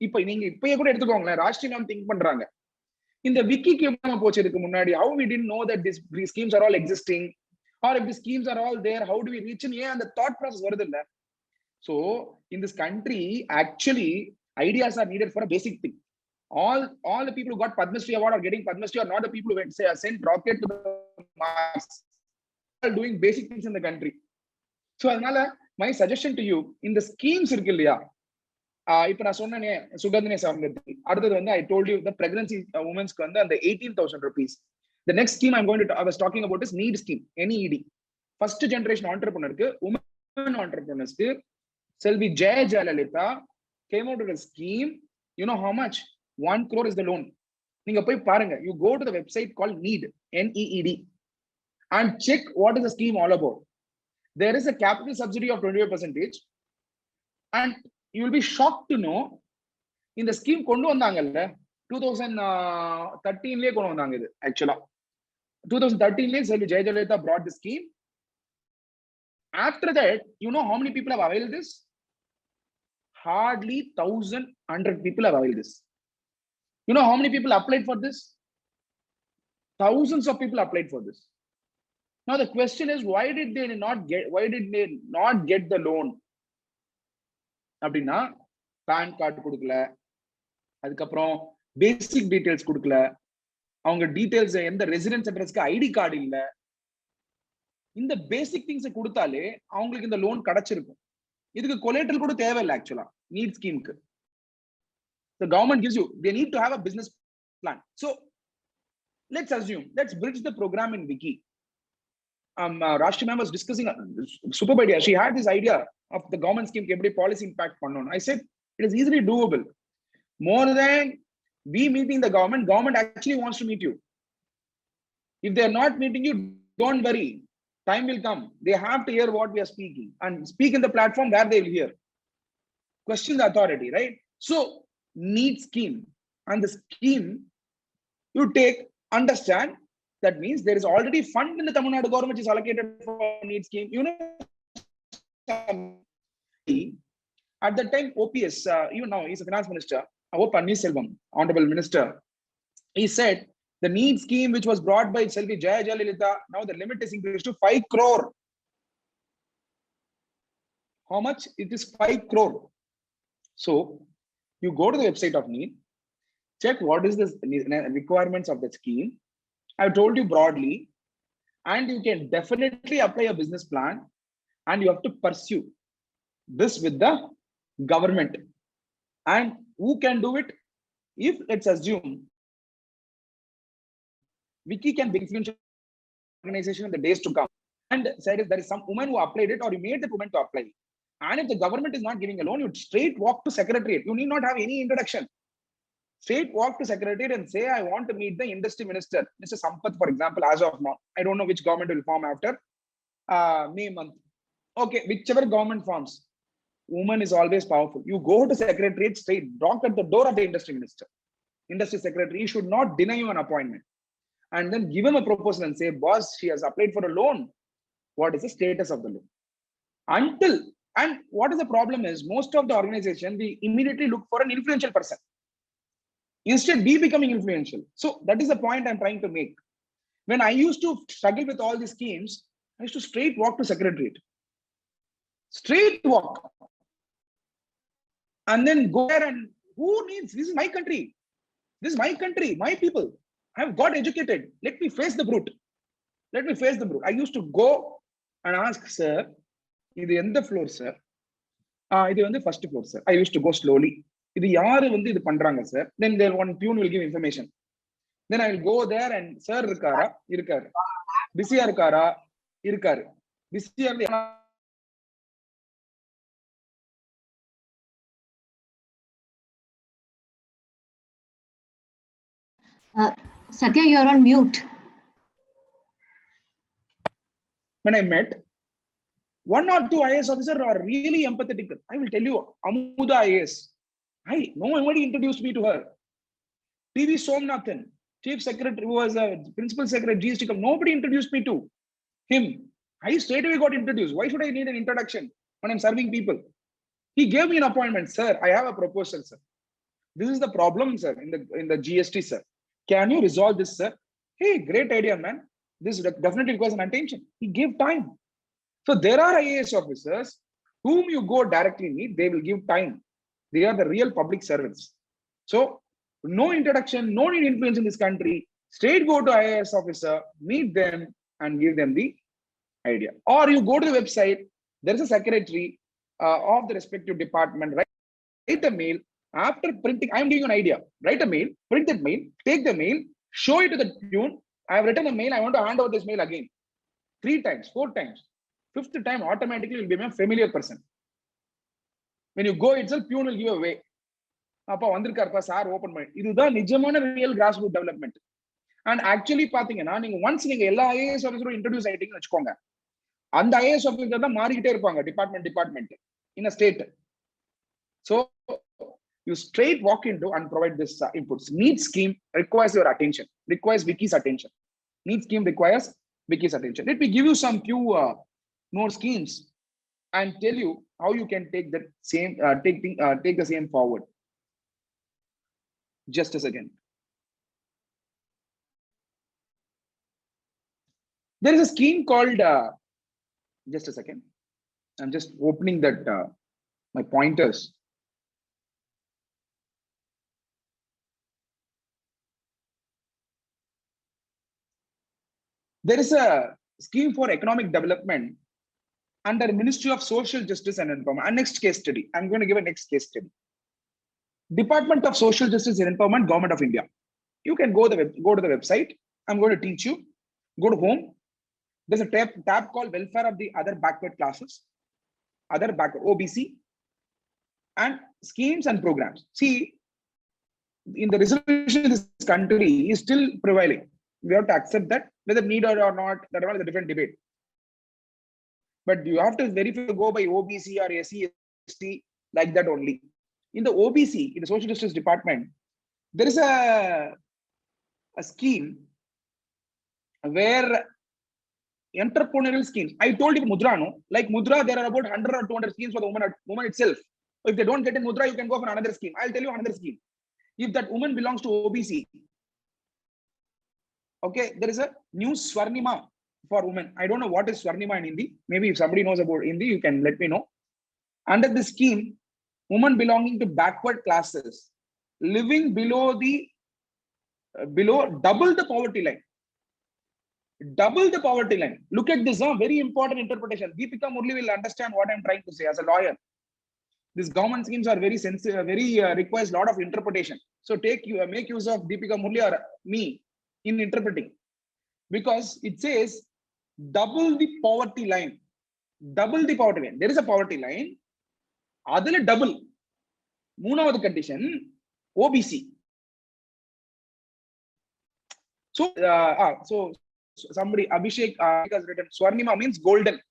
இப்ப நீங்க இப்பயே கூட எடுத்துக்கோங்களேன், ராஷ்டிரியம் திங்க் பண்றாங்க. இந்த விக்கிக்கு எப்படி போச்சு இதுக்கு முன்னாடி? how we didn't know that these schemes are all existing, or if the schemes are all there, how do we reach in? ஏன் அந்த thought process வருது இல்ல? So in this country, actually ideas are needed for a basic thing. All the people who got Padma Shri award or getting Padma Shri are not the people who went, say, sent rocket to the Mars. They are doing basic things in the country. So adnala my suggestion to you, in the schemes irukku illaya, ipo na sonnane Sugandhine Samriddhi, adutha vandu I told you the pregnancy women's ku vandu and the 18,000 rupees. The next scheme I was talking about is NEED scheme, NEED. First generation entrepreneur ku, women entrepreneurs ku, Selvi Jayalalitha came out with a scheme. You know how much? 1 crore is the loan. நீங்க போய் பாருங்க. You go to the website called NEED, NEED, and check what is the scheme all about. There is a capital subsidy of 25%, and you will be shocked to know இந்த scheme கொண்டு வந்தாங்கல்ல 2013 கொண்டு வந்தாங்க. இது ஆக்சுவலா 2013 Selvi Jayalalitha brought the scheme. After that, you know how many people have availed this? Hardly 1,100 people have availed this. You know how many people applied for this? Thousands of people applied for this. Now the question is, why did they not get the loan? அப்படின்னா PAN card கொடுக்கல, அதுக்கப்புறம் பேசிக் details கொடுக்கல, அவங்க details எந்த residence அட்ரஸ்க்கு ID card இல்ல. இந்த basic things கொடுத்தாலே அவங்களுக்கு இந்த லோன் கிடைச்சிருக்கும். இதுக்கு கொலேட்டரல் கூட தேவையில்லை ஆக்சுவலா NEET ஸ்கீமுக்கு. The government gives you, they need to have a business plan. So let's assume, let's bridge the program in Wiki. Rashmi ma'am was discussing super idea. She had this idea of the government scheme every policy impact pannon. I said it is easily doable. More than we meeting the government actually wants to meet you. If they are not meeting you, don't worry, time will come. They have to hear what we are speaking and speak in the platform where they will hear. Question the authority, right? So need scheme, and the scheme you take, understand, that means there is already fund in the Tamil Nadu government which is allocated for need scheme. You know, at that time OPS, even now he's a finance minister, Pannirselvam, honorable minister, he said the need scheme which was brought by Selvi Jayalalitha, now the limit is increased to 5 crore. How much? It is 5 crore. So you go to the website of NEET, check what is the requirements of the scheme. I've told you broadly, and you can definitely apply a business plan, and you have to pursue this with the government. And who can do it? If let's assume Wiki can be influential organization in the days to come, and said if there is some woman who applied it, or you made the woman to apply, and if the government is not giving a loan, you straight walk to secretariat. You need not have any introduction. Straight walk to secretariat and say, I want to meet the industry minister, Mr. Sampath, for example. As of now, I don't know which government will form after May month. Okay, whichever government forms, woman is always powerful. You go to secretariat, straight knock at the door of the industry minister, industry secretary. He should not deny you an appointment, and then give him a proposal and say, boss, she has applied for a loan. What is the status of the loan? Until, and what is the problem is, most of the organization, we immediately look for an influential person. Instead, be becoming influential. So that is the point I'm trying to make. When I used to struggle with all these schemes, I used to straight walk to secretariat. Straight walk. And then go there, and who needs, this is my country. This is my country, my people. I have got educated. Let me face the brute. Let me face the brute. I used to go and ask, sir, இது எந்த floor, sir? இது வந்து first floor, sir. I used to go slowly. இது யாரு வந்து இது பண்றாங்க, sir? Then there one tune will give information. Then I will go there and, sir இருக்காரா? இருக்காரு. பிஸியா இருக்காரா? இருக்காரு. பிஸியா இருந்தா Satya, you are on mute. When I met, 1 or 2 IAS officers are really empathetic. I will tell you, Amuda IAS. Nobody introduced me to her. TV Somnathan, Chief Secretary, who was a Principal Secretary, GST, nobody introduced me to him. I straight away got introduced. Why should I need an introduction when I'm serving people? He gave me an appointment. Sir, I have a proposal, sir. This is the problem, sir, in the GST, sir. Can you resolve this, sir? Hey, great idea, man. This definitely requires an attention. He gave time. So there are IAS officers whom you go directly meet, they will give time. They are the real public servants. So no introduction, no need influence in this country. Straight go to IAS officer, meet them and give them the idea. Or you go to the website, there is a secretary of the respective department, write a mail. After printing, I am giving you an idea. Write a mail, print that mail, take the mail, show it to the tune. I have written a mail, I want to hand over this mail again. 3 times, 4 times. 5th time, automatically will become a familiar person. When you go itself, tune will give away. Appa vandirkarpa sir open mind. Idudha nijamana real grassroots development. And actually பாத்தீங்கன்னா நீங்க once நீங்க எல்லா IAS ஆபீசரும் introduce ஆயிட்டீங்கன்னு வெச்சுக்கோங்க. அந்த IAS officer தான் மாறிக்கிட்டே இருப்பாங்க department in a state. So You straight walk into and provide this inputs. Need scheme requires your attention, requires Vicky's attention. Need scheme requires Vicky's attention. Let me give you some few more schemes and tell you how you can take that same take the same forward. Just a second. There is a scheme called just a second. I'm just opening that my pointers. There is a scheme for economic development under Ministry of Social Justice and Empowerment. And next case study. I'm going to give a next case study. Department of Social Justice and Empowerment, Government of India. You can go to the website. I'm going to teach you. Go to home. There's a tab called Welfare of the Other Backward Classes, Other Backward, OBC, and Schemes and Programs. See, in the resolution, this country is still prevailing. We have to accept that, whether needed or not, that is a different debate. But you have to verify, go by OBC or SC, ST, like that only. In the OBC, in the Social Justice Department, there is a scheme where entrepreneurial schemes. I told you Mudra, no? Like Mudra, there are about 100 or 200 schemes for the woman itself. If they don't get in Mudra, you can go for another scheme. I'll tell you another scheme. If that woman belongs to OBC, okay, there is a new Swarnima for women. I don't know what is Swarnima in Hindi. Maybe if somebody knows about Hindi, you can let me know. Under this scheme, women belonging to backward classes, living below double the poverty line. Double the poverty line. Look at this, very important interpretation. Deepika Murli will understand what I'm trying to say as a lawyer. These government schemes are very sensitive, requires a lot of interpretation. So make use of Deepika Murli or me in interpreting, because it says double the poverty line. Double the poverty line. There is a poverty line. Adala double. Moonavathu condition, OBC. So, somebody, Abhishek has written, Swarnima means golden.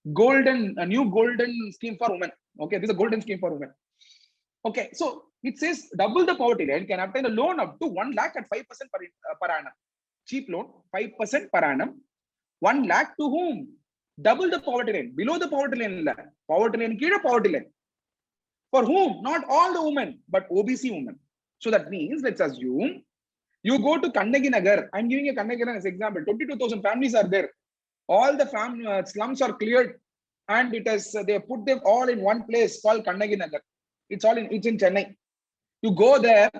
A new golden scheme for women. Okay, this is a golden scheme for women. Okay, so it says double the poverty line can obtain a loan up to 1 lakh at 5% per annum. Cheap loan, 5% per annum. 1 lakh to whom? Double the poverty line. Below the poverty line. Poverty line, poverty line. For whom? Not all the women, but OBC women. So that means, let's assume, you go to Kannagi Nagar. I'm giving a Kannagi Nagar as an example. 22,000 families are there. All the slums are cleared, and they put them all in one place called Kannagi Nagar. It's in Chennai. You go there.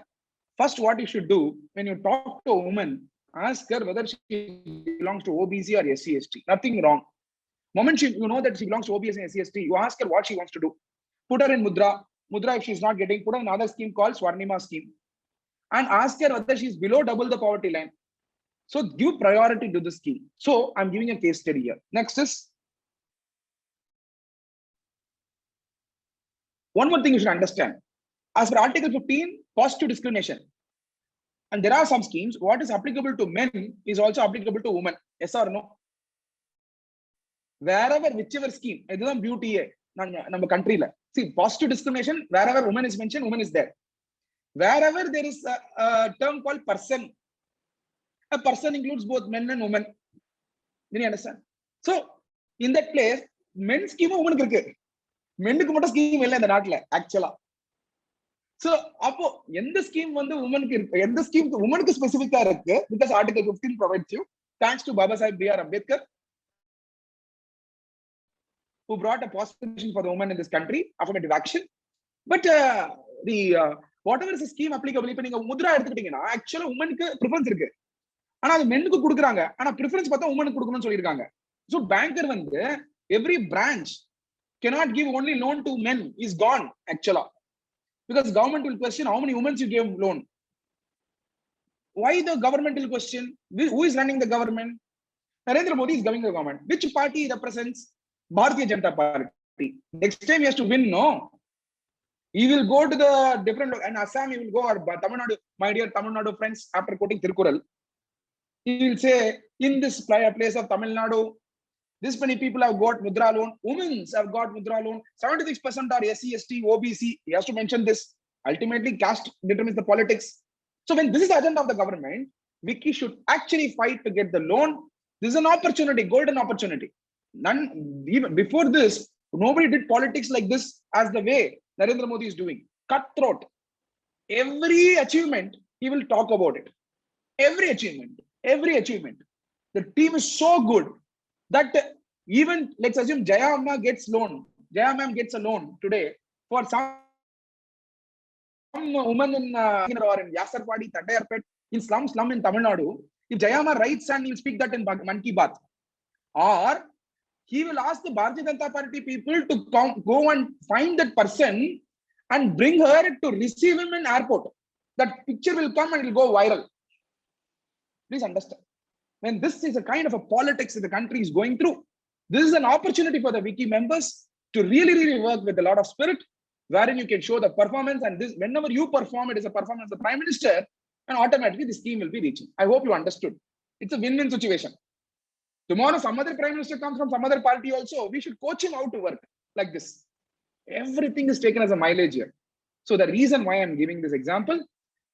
First, what you should do when you talk to a woman, ask her whether she belongs to OBC or SC ST. Nothing wrong. Moment you know that she belongs to OBC and SC ST, you ask her what she wants to do. Put her in Mudra. Mudra, if she's not getting, put her in another scheme called Swarnima scheme. And ask her whether she's below double the poverty line. So give priority to the scheme. So I'm giving a case study here. Next is, one more thing you should understand. As per Article 15, positive discrimination. And there are some schemes, what is applicable to men is also applicable to women. Yes or no? Wherever, whichever scheme, it is beauty in our country. See, positive discrimination, wherever woman is mentioned, woman is there. Wherever there is a term called person, a person includes both men and women. Do you understand? So, in that place, men's scheme is woman. Men scheme is actually. So, in the scheme, woman specific because Article 15 provides you, thanks to Baba Sahib B.R. Ambedkar, who brought a positive for the woman in this country, affirmative action. But whatever is the scheme applicable, if you Mudra, actually woman preference is there. Men preference woman. So banker, every branch cannot give only loan to men, is gone actually. Because government will question how many women you gave loan. Why the government will question? Who is running the government? Narendra Modi is governing the government. Which party represents? Bharatiya Janata Party. Next time he has to win, no. He will go to the different, and Assam he will go, or Tamil Nadu, my dear Tamil Nadu friends, after quoting Tirukkural, he will say, in this place of Tamil Nadu, this many people have got Mudra loan, women have got Mudra loan, 76% are SC, ST, OBC, he has to mention this, Ultimately, caste determines the politics. So when this is the agenda of the government, Vicky should actually fight to get the loan. This is an opportunity, golden opportunity. None, even before this, nobody did politics like this as the way Narendra Modi is doing. Cutthroat. Every achievement, he will talk about it. Every achievement. The team is so good that even, let's assume Jaya Amma gets loan. Jaya Ma'am gets a loan today for some woman in or in Yasarpadi, Tadayarpet, in slum in Tamil Nadu. If Jaya Amma writes and he'll speak that in Man Ki Baat, or he will ask the Bharatiya Janata Party people to go and find that person and bring her to receive him in airport. That picture will come and it will go viral. Please understand. When this is a kind of a politics that the country is going through, this is an opportunity for the Wiki members to really work with a lot of spirit, wherein you can show the performance, and this, whenever you perform, it is a performance of the Prime Minister, and automatically the scheme will be reaching. I hope you understood. It's a win-win situation. Tomorrow, some other Prime Minister comes from some other party also. We should coach him how to work like this. Everything is taken as a mileage here. So the reason why I'm giving this example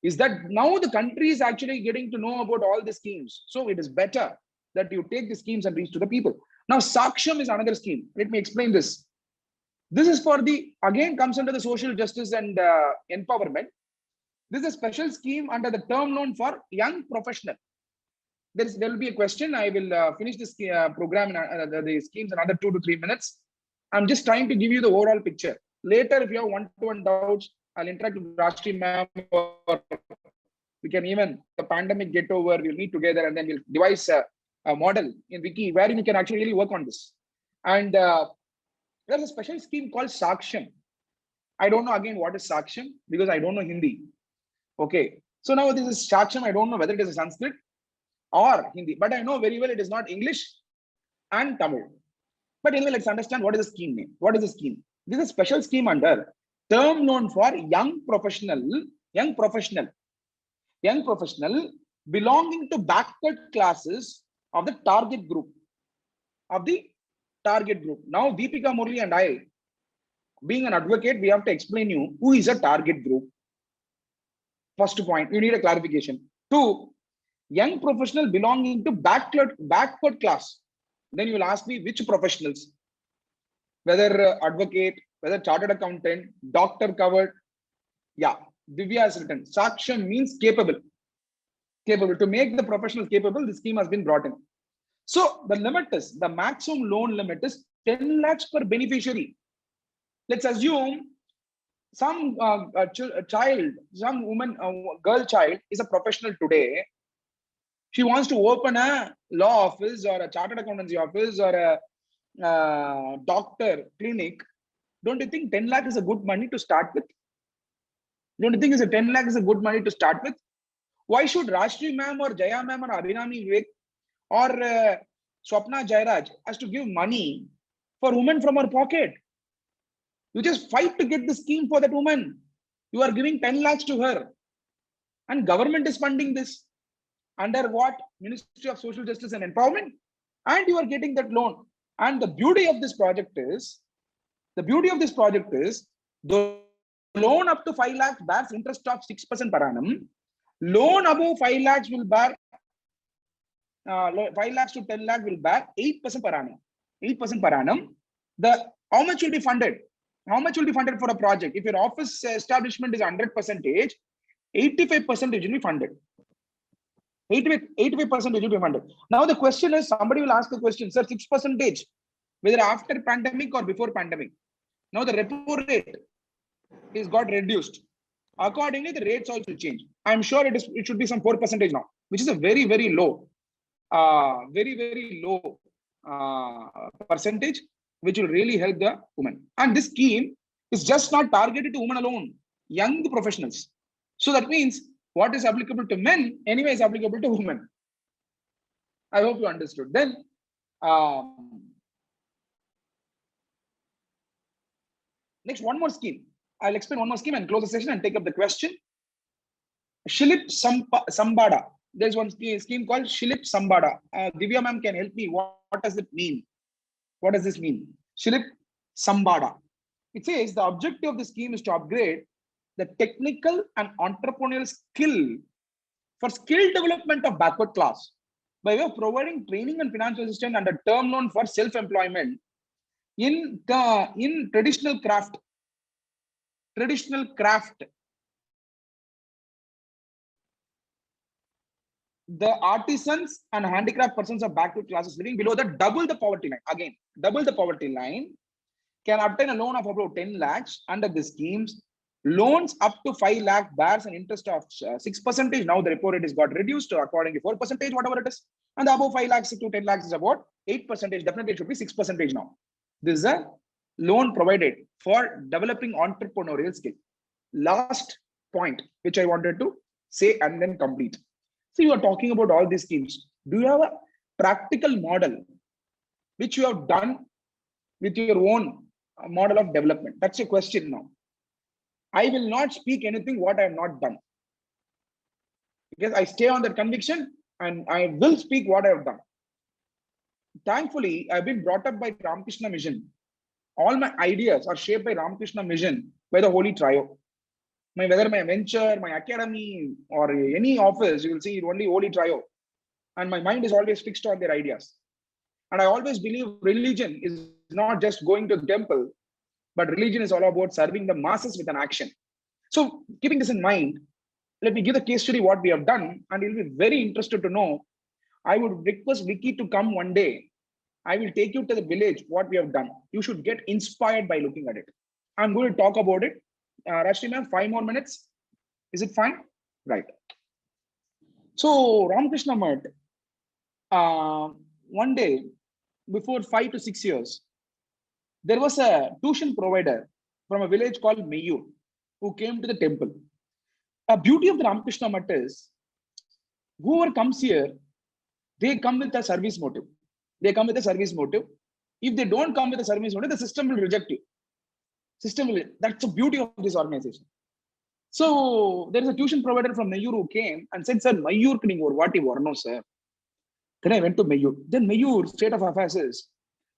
is that now the country is actually getting to know about all the schemes. So it is better that you take the schemes and reach to the people. Now, Saksham is another scheme. Let me explain this. This is for the, again, comes under the social justice and empowerment. This is a special scheme under the term loan for young professional. There will be a question. I will finish this program in the schemes in another 2 to 3 minutes. I'm just trying to give you the overall picture. Later, if you have one-to-one doubts, I'll interact with Rashmi ma'am, or we can even, the pandemic get over, we'll meet together and then we'll devise a model in Wiki where we can actually really work on this. And there's a special scheme called Saksham. I don't know again what is Saksham because I don't know Hindi. Okay. So now this is Saksham. I don't know whether it is a Sanskrit or Hindi, but I know very well it is not English and Tamil. But anyway, let's understand what is the scheme name. What is the scheme? This is a special scheme under term loan for young professional belonging to backward classes of the target group. Now, Deepika Murli and I, being an advocate, we have to explain you who is a target group. First point, you need a clarification. 2, young professional belonging to backward class. Then you will ask me which professionals, whether advocate, whether chartered accountant, doctor covered. Yeah, Divya has written. Saksham means capable. To make the professionals capable, the scheme has been brought in. So the limit is, the maximum loan limit is 10 lakhs per beneficiary. Let's assume some child, some woman, girl child is a professional today. She wants to open a law office or a chartered accountancy office or a doctor clinic. Don't you think 10 lakh is a good money to start with? Don't you think 10 lakh is a good money to start with? Why should Rashmi ma'am or Jaya ma'am or Abhinami Vivek or Swapna Jairaj has to give money for women from her pocket? You just fight to get the scheme for that woman. You are giving 10 lakhs to her. And government is funding this. Under what? Ministry of Social Justice and Empowerment. And you are getting that loan. And the beauty of this project is, the loan up to 5 lakhs bears interest of 6% per annum. Loan above 5 lakhs will bear 5 lakhs to 10 lakh will bear 8% per annum. 8% per annum. How much will be funded? How much will be funded for a project? If your office establishment is 100%, 85% will be funded. 85% will be funded. Now the question is, somebody will ask the question, sir, 6%, whether after pandemic or before pandemic. Now the repo rate is got reduced. Accordingly, the rates also change. I'm sure it should be some 4% now, which is a very, very low, percentage, which will really help the woman. And this scheme is just not targeted to women alone, young professionals. So that means what is applicable to men anyway is applicable to women. I hope you understood. Then next, one more scheme. I'll explain one more scheme and close the session and take up the question. Shilip Sambada. There's one scheme called Shilip Sambada. Divya ma'am can help me. What does it mean? What does this mean? Shilip Sambada. It says the objective of the scheme is to upgrade the technical and entrepreneurial skill for skill development of backward class by way of providing training and financial assistance and a term loan for self-employment in traditional craft. The artisans and handicraft persons of backward classes living below the double the poverty line, again, double the poverty line, can obtain a loan of about 10 lakhs under the schemes. Loans up to 5 lakh bears an interest of 6%. Now the repo rate is got reduced to accordingly 4%, whatever it is. And the above 5 lakhs to 10 lakhs is about 8%. Definitely it should be 6% now. This is a loan provided for developing entrepreneurial skill. Last point, which I wanted to say and then complete. So you are talking about all these schemes. Do you have a practical model which you have done with your own model of development? That's your question now. I will not speak anything what I have not done, because I stay on that conviction and I will speak what I have done. Thankfully, I've been brought up by Ramakrishna Mission. All my ideas are shaped by Ramakrishna Mission, by the Holy Trio. Whether my venture, my academy, or any office, you will see only Holy Trio. And my mind is always fixed on their ideas. And I always believe religion is not just going to the temple, but religion is all about serving the masses with an action. So keeping this in mind, let me give the case study what we have done, and you'll be very interested to know. I would request Vicky to come one day. I will take you to the village, what we have done. You should get inspired by looking at it. I'm going to talk about it. Rashmi ma'am, 5 more minutes. Is it fine? Right. So Ramakrishna Math, one day, before 5 to 6 years, there was a tuition provider from a village called Mayur who came to the temple. A beauty of the Ramakrishna Math is, whoever comes here, they come with a service motive. They come with a service motive. If they don't come with a service motive, the system will reject you. That's the beauty of this organization. So there is a tuition provider from Mayur who came and said, sir, Mayur ku neenga or vaati varano sir. Then I went to Mayur. Then Mayur state of affairs is,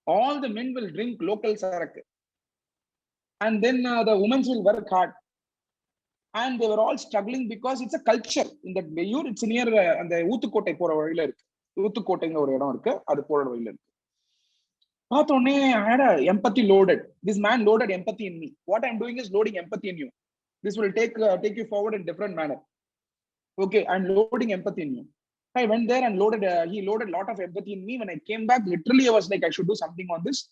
all the men will drink local sarak, and then the women will work hard, and they were all struggling because it's a culture in that Mayur. It's near and the Oothukottai pora vazhila irukku. Oothukottai oru idam irukku, adu pora vazhila irukku. I had a empathy loaded. This man loaded empathy in me. What I'm doing is loading empathy in you. This will take you forward in different manner. Okay, I'm loading empathy in you. I went there and loaded. He loaded a lot of empathy in me. When I came back, literally I was like, I should do something on this.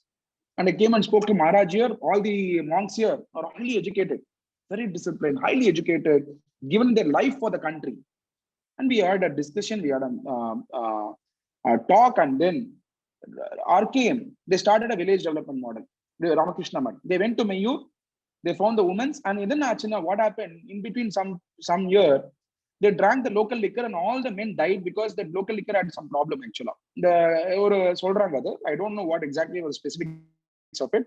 And I came and spoke to Maharaj here. All the monks here are highly educated, very disciplined, highly educated, given their life for the country. And we had a discussion. We had a talk, and then RKM, they started a village development model, the Ramakrishna Math. They went to Mayur, they found the women, and then what happened in between some year, they drank the local liquor and all the men died because the local liquor had some problem actually. I don't know what exactly was specifics of it.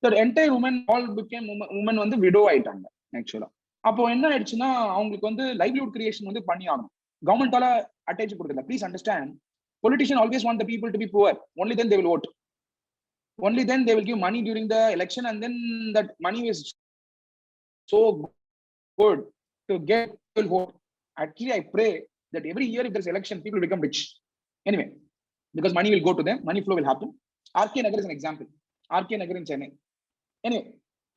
The entire women all became women வந்து widow ஆயிட்டாங்க actually. அப்போ என்ன ஆயிடுச்சுன்னா, அவங்களுக்கு வந்து livelihood creation வந்து பண்ணி ஆகணும். கவர்மெண்டால அட்டென்ஷன் கொடுக்கல. Please understand, politicians always want the people to be poor. Only then they will vote. Only then they will give money during the election, and then that money is so good to get people vote. Actually, I pray that every year if there's election, people become rich. Anyway, because money will go to them, money flow will happen. RK Nagar is an example. RK Nagar in Chennai. Anyway,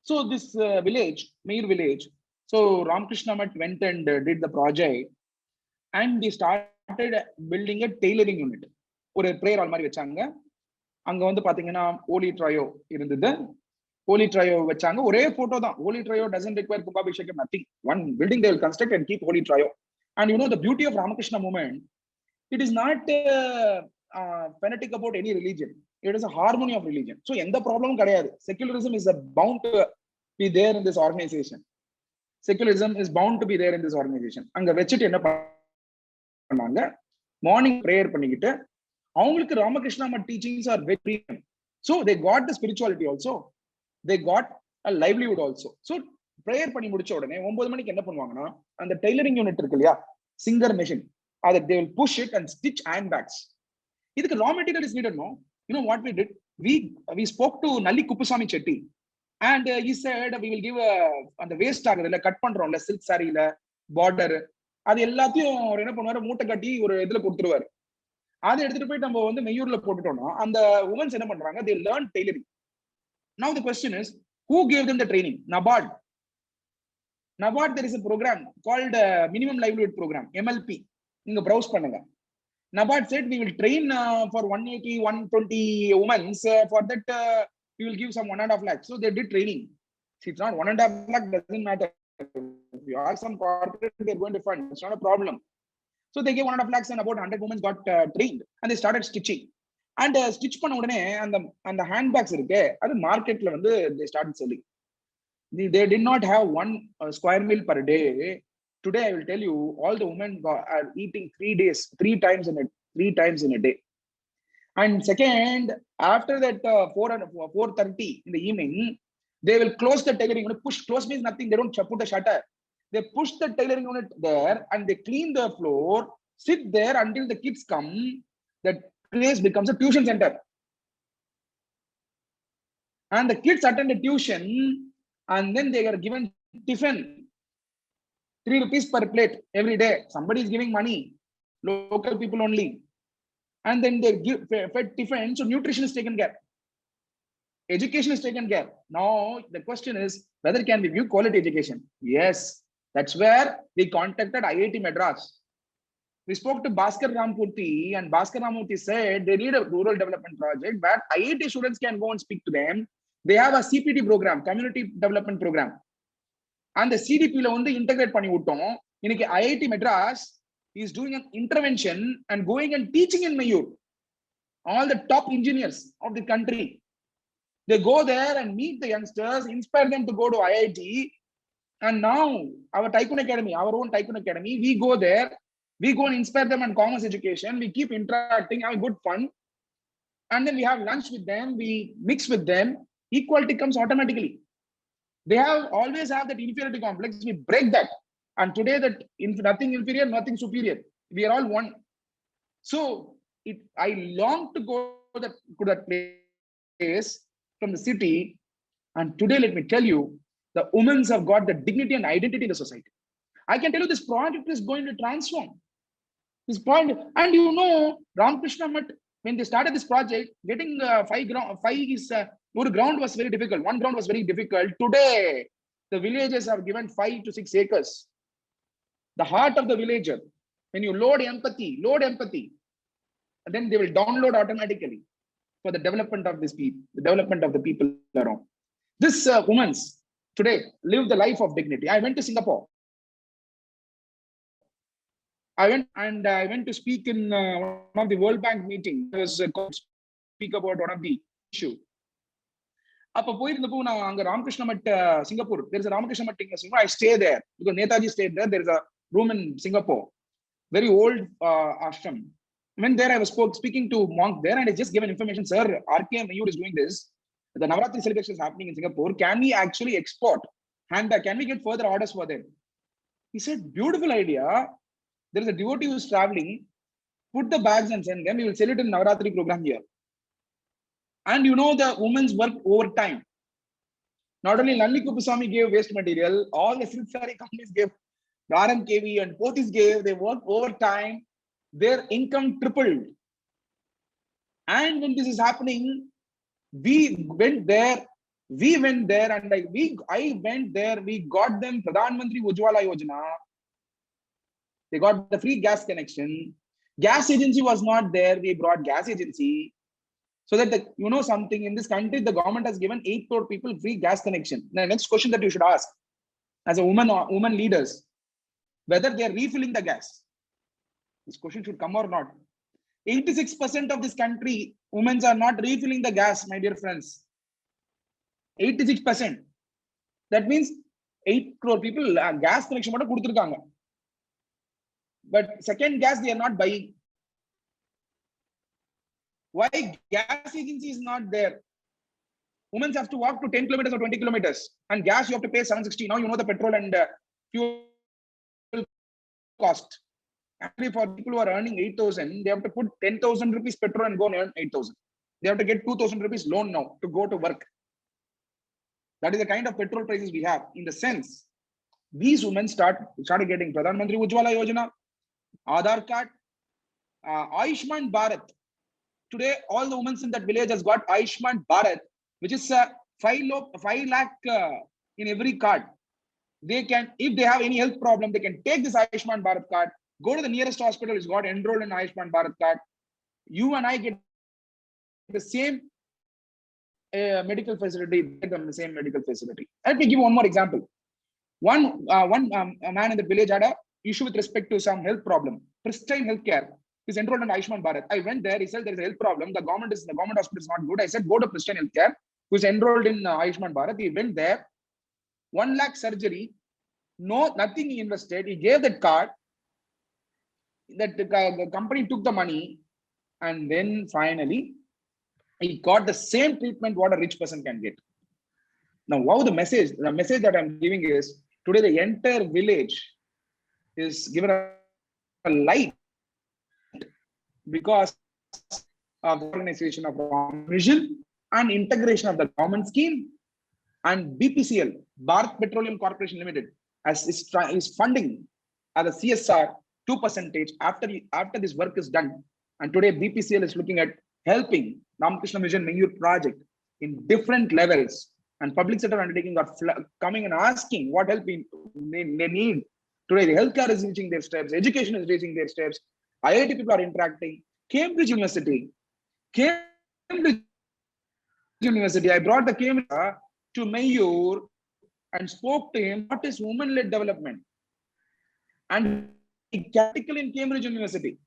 so this village, Mayur village, so Ramakrishna Math went and did the project, and they started building a tailoring unit. ஒரு prayer hall மாதிரி வச்சாங்க. அங்க வந்து பாத்தீங்கன்னா Holy Trio இருந்தது. Holy Trio வச்சாங்க. ஒரே photo தான். Holy Trio doesn't require Kumbhabhishekam, nothing. One building they will construct and keep Holy Trio. And you know the beauty of Ramakrishna movement, it is not fanatic about any religion. It is a harmony of religion. So எந்த ப்ராப்ளமும் கிடையாது. Secularism is bound to be there in this organization. Secularism is bound to be there in this organization. அங்க வச்சிட்டு என்ன பண்ணாங்க, morning prayer பண்ணிக்கிட்டு, அவங்களுக்கு ராமகிருஷ்ணா மத் teachings are very premium. So they got the spirituality also, they got a livelihood also. So prayer பண்ணி முடிச்ச உடனே 9 மணிக்கு என்ன பண்ணுவாங்கன்னா, அந்த டெய்லரிங் யூனிட் இருக்கு இல்லையா, சிங்கர் மெஷின், அதை they will push it and stitch handbags. இதுக்கு raw material is needed, no? You know what we did? We spoke to Nalli Kuppusamy Chetty. And he said, we will give அந்த waste ஆகுதுல்ல cut பண்றோம்ல silk சாரியில border, அது எல்லாத்தையும் அவர் என்ன பண்ணுவாரு, மூட்டை கட்டி ஒரு இதுல கொடுத்துருவாரு. அதை எடுத்துட்டு போய் நம்ம வந்து மெய்யூர்ல போட்டுட்டோம்னா அந்த உமன்ஸ் என்ன பண்றாங்க, they learn tailoring. Now the question is, who gave them the training? NABARD. NABARD, there is a program called Minimum Livelihood Program, MLP. நீங்க browse பண்ணுங்க. NABARD said we will train for 180, 120 women. For that, we will give some 1.5 lakh. So they did training. See, it's not 1.5 lakh, doesn't matter. If you ask some corporate, they're going to fund. It's not a problem. So they gave 1.5 lakhs and about 100 women got trained and they started stitching. And stitch பண்ண உடனே அந்த handbags இருக்கு, அது மார்க்கெட்ல வந்து they started selling. They did not have 1 square meal per day. Today I will tell you, all the women are eating 3 times in a day. And second, after that 4:30 in the evening, they will close the tailoring unit. Close means nothing, they don't put the shutter. They push the tailoring unit there and they clean the floor, sit there until the kids come. That place becomes a tuition center. And the kids attend the tuition and then they are given tiffin, 3 rupees per plate every day. Somebody is giving money, local people only. And then they give fed tiffin, so nutrition is taken care. Education is taken care. Now the question is, whether can we give quality education? Yes, that's where we contacted IIT Madras. We spoke to Bhaskar Ramamurthy and Bhaskar Ramamurthy said they need a rural development project where IIT students can go and speak to them. They have a CPD program, community development program. And the CDP la வந்து integrate பண்ணி விட்டோம். இன்னைக்கு IIT Madras is doing an intervention and going and teaching in Mayur. All the top engineers of the country, they go there and meet the youngsters, inspire them to go to IIT. And now our Tycoon Academy, our own Tycoon Academy, we go there, we go and inspire them on commerce education, we keep interacting, have good fun. And then we have lunch with them, we mix with them, equality comes automatically. They always have that inferiority complex, we break that. And today that nothing inferior, nothing superior. We are all one. So I long to go to that place from the city. And today, let me tell you, the women have got the dignity and identity in the society. I can tell you this project is going to transform this point. And you know, Ramakrishna Math, when they started this project, getting 5 ground was very difficult. 1 ground was very difficult. Today, the villages are given 5 to 6 acres. The heart of the villager, when you load empathy, then they will download automatically for the development of this people, the development of the people around. This women's today live the life of dignity. I went to Singapore. I went to speak in one of the World Bank meetings. I was speak about one of the issue. அப்ப போயிருந்தப்போ நான் அங்க Ramakrishna Math Singapore, there is a Ramakrishna Math in Singapore. I stay there because Netaji stayed there. There is a room in Singapore, very old ashram. When there I was speaking to monk there and I just given information, sir, RKM Mayur is doing this. The Navaratri celebration is happening in Singapore. Can we actually export handbag? Can we get further orders for them? He said, beautiful idea. There is a devotee who is traveling. Put the bags and send them. We will sell it in Navaratri program here. And you know, the women's work overtime. Not only Lalli Kupuswamy gave waste material, all the silk saree companies gave, RMKV and Pothys gave, they worked overtime. Their income tripled. And when this is happening, we went there and I went there, we got them Pradhan Mantri Ujjwala Yojana. They got the free gas connection. Gas agency was not there, we brought gas agency. So that, you know something, in this country, the government has given 8 crore people free gas connection. The next question that you should ask as a woman leaders, whether they are refilling the gas. This question should come or not. 86% of this country, women are not refilling the gas, my dear friends. 86%. That means 8 crore people gas connection மட்டும் கொடுத்திருக்காங்க. But second gas they are not buying. Why gas agency is not there? Women have to walk to 10 kilometers or 20 kilometers, and gas you have to pay 760. Now you know the petrol and fuel cost. Actually, for people who are earning 8,000, they have to put 10,000 rupees petrol and go and earn 8,000. They have to get 2,000 rupees loan now to go to work. That is the kind of petrol prices we have. In the sense, these women started getting Pradhan Mantri Ujjwala Yojana, Aadhaar card, Ayushman Bharat. Today, all the women in that village has got Ayushman Bharat, which is 5 lakh in every card. They can, if they have any health problem, they can take this Ayushman Bharat card, go to the nearest hospital, it's got enrolled in Ayushman Bharat card. You and I get the same medical facility, the same medical facility. Let me give one more example. One man in the village had a issue with respect to some health problem, pristine healthcare. He's enrolled in Ayushman Bharat. I went there. He said there is a health problem. The government hospital is not good. I said go to pristine healthcare. Who's enrolled in Ayushman Bharat? He went there. 1 lakh surgery. No, nothing he invested. He gave that card. That the company took the money, and then finally he got the same treatment what a rich person can get. Now, wow, the message that I'm giving is today the entire village is given a light because of the organization of vision and integration of the government scheme, and BPCL, Bharat Petroleum Corporation Limited, is funding at the CSR 2% after this work is done. And today BPCL is looking at helping Ramakrishna Mission Mayur project in different levels, and public sector undertaking are coming and asking what help they need. Today the healthcare is reaching their steps, education is reaching their steps, IIT people are interacting. Cambridge University, I brought the Cambridge to Mayur and spoke to him what is women-led development. And he article in Cambridge University.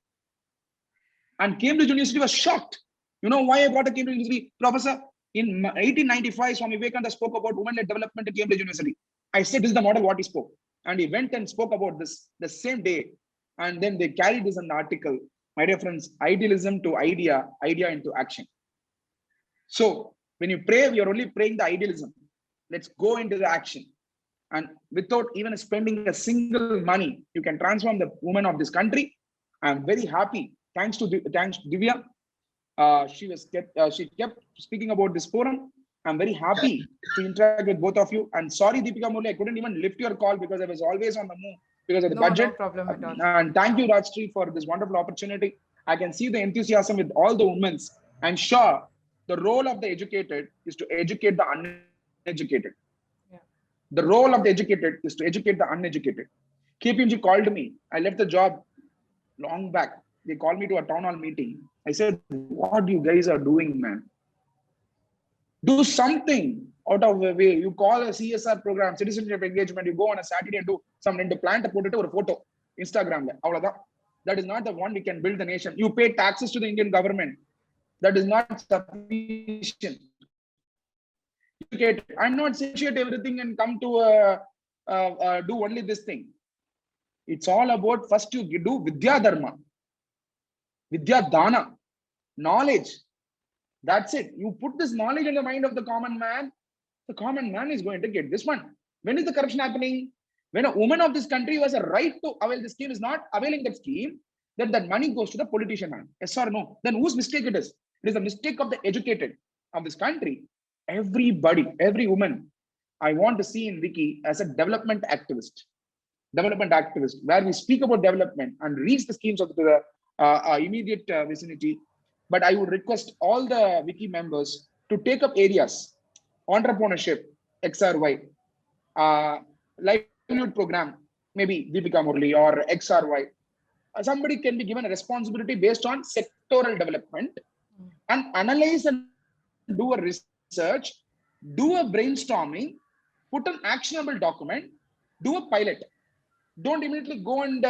And Cambridge University was shocked. You know why I brought a Cambridge University? Professor, in 1895, Swami Vivekananda spoke about women-led development at Cambridge University. I said, this is the model what he spoke. And he went and spoke about this the same day. And then they carried this in the article. My dear friends, idealism to idea, idea into action. So when you pray, you're only praying the idealism. Let's go into the action. And without even spending a single money, you can transform the women of this country. I'm very happy. Thanks to Divya. She kept speaking about this forum. I'm very happy to interact with both of you. And sorry, Deepika Murli, I couldn't even lift your call because I was always on the move because of the budget. No problem at all. And thank you, Rajshri, for this wonderful opportunity. I can see the enthusiasm with all the women. I'm sure the role of the educated is to educate the uneducated. Yeah. The role of the educated is to educate the uneducated. KPMG called me. I left the job long back. They called me to a town hall meeting. I said, what you guys are doing, man? Do something out of the way. You call a CSR program, citizenship engagement, you go on a Saturday and do something to plant a potato or a photo, Instagram. That is not the one we can build the nation. You pay taxes to the Indian government. That is not sufficient. I'm not saying everything and come to do only this thing. It's all about first you do Vidya Dharma, Vidya Dana, knowledge. That's it. You put this knowledge in the mind of the common man is going to get this one. When is the corruption happening? When a woman of this country who has a right to avail the scheme is not availing that scheme, then that money goes to the politician hand. Yes or no? Then whose mistake it is? It is the mistake of the educated of this country. Everybody, every woman, I want to see in Wiki as a development activist, where we speak about development and reach the schemes of the immediate vicinity. But I would request all the Wiki members to take up areas, entrepreneurship, XRY, livelihood program, maybe Deepika Murli or XRY. Somebody can be given a responsibility based on sectoral development and analyze and do a research, do a brainstorming, put an actionable document, do a pilot. Don't immediately go and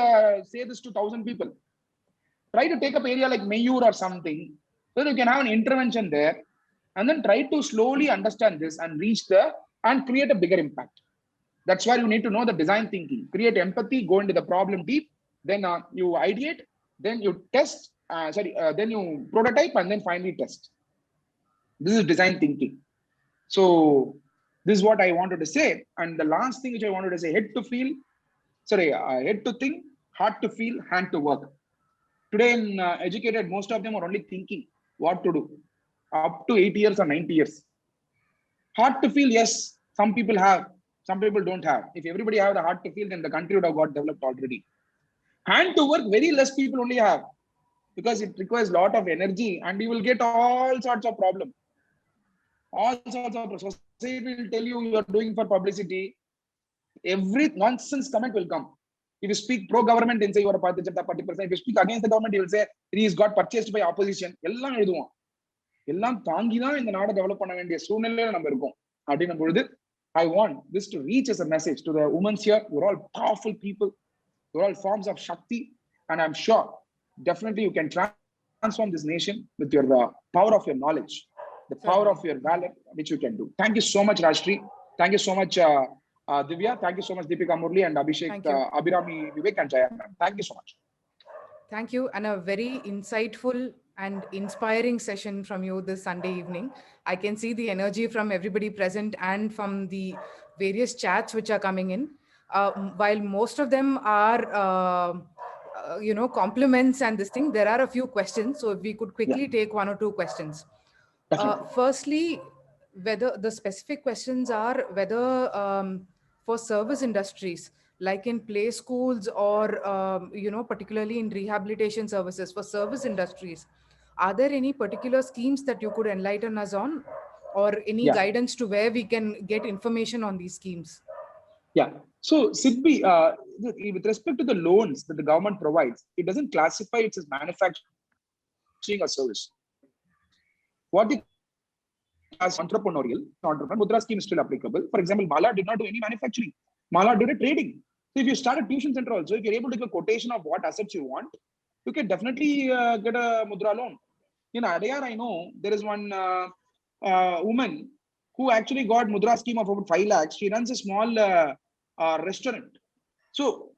say this to 1,000 people. Try to take up area like Mayur or something, so you can have an intervention there, and then try to slowly understand this and and create a bigger impact. That's why you need to know the design thinking, create empathy, go into the problem deep, then you ideate, then you test, then you prototype, and then finally test. This is design thinking. So this is what I wanted to say. And the last thing which I wanted to say, head to think, heart to feel, hand to work. Today in educated, most of them are only thinking what to do up to 80 years or 90 years. Heart to feel, yes, Some people have, some people don't have. If everybody have the heart to feel, then the country would have got developed already. Hand to work, very less people only have, because it requires a lot of energy and you will get all sorts of problems. All sorts of society will tell you you are doing for publicity. Every nonsense comment will come. If you speak pro-government, then say you are a party. If you speak against the government, he will say he's got purchased by opposition. எல்லாம் எழுதுவோம். எல்லாம் தாங்கி தான் இந்த நாடை develop பண்ண வேண்டிய சூழ்நிலையில நம்ம இருக்கோம். அப்படின்னும் பொழுது I want this to reach as a message to the women here. We're all powerful people. We're all forms of Shakti. And I'm sure, definitely you can transform this nation with your power of your knowledge, the power of your valor, which you can do. Thank you so much, Rajshri. Thank you so much, Divya. Thank you so much, Deepika Murli and Abhishek, Abhirami, Vivek and Jaya. Thank you so much. Thank you. And a very insightful and inspiring session from you this Sunday evening. I can see the energy from everybody present and from the various chats which are coming in. While most of them are, compliments and this thing, there are a few questions. So if we could quickly take one or two questions. Firstly, whether the specific questions are whether for service industries, like in play schools or, particularly in rehabilitation services for service industries, are there any particular schemes that you could enlighten us on, or any guidance to where we can get information on these schemes? Yeah. So, Sidbi, with respect to the loans that the government provides, it doesn't classify it as manufacturing or service. What it as entrepreneurial, Mudra scheme is still applicable. For example, Mala did not do any manufacturing. Mala did a trading. So if you start a tuition center also, if you're able to give a quotation of what assets you want, you can definitely get a Mudra loan. In Adyar, I know there is one woman who actually got Mudra scheme of about 5 lakhs. She runs a small restaurant. So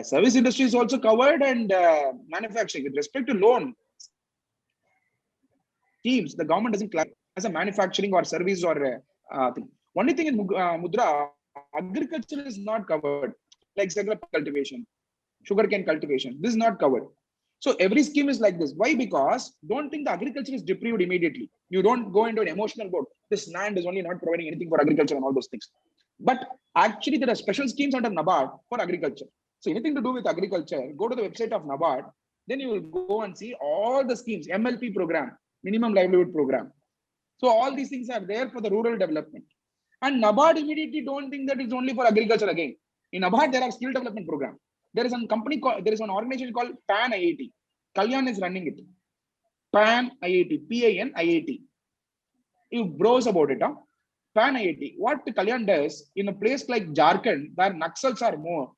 service industry is also covered, and manufacturing. With respect to loan schemes, the government doesn't classify as a manufacturing or service or thing. Only thing in Mudra, agriculture is not covered, like cultivation, sugarcane cultivation. This is not covered. So every scheme is like this. Why? Because don't think the agriculture is deprived immediately. You don't go into an emotional mode. This land is only not providing anything for agriculture and all those things. But actually, there are special schemes under NABARD for agriculture. So anything to do with agriculture, go to the website of NABARD. Then you will go and see all the schemes, MLP program, minimum livelihood program. So all these things are there for the rural development. And NABARD immediately don't think that it's only for agriculture again. In NABARD, there are skill development program. There is a company called, there is an organization called PAN IIT. Kalyan is running it. PAN IIT, PAN IIT. You browse about it, huh? PAN IIT. What Kalyan does in a place like Jharkhand, where Naxals are more,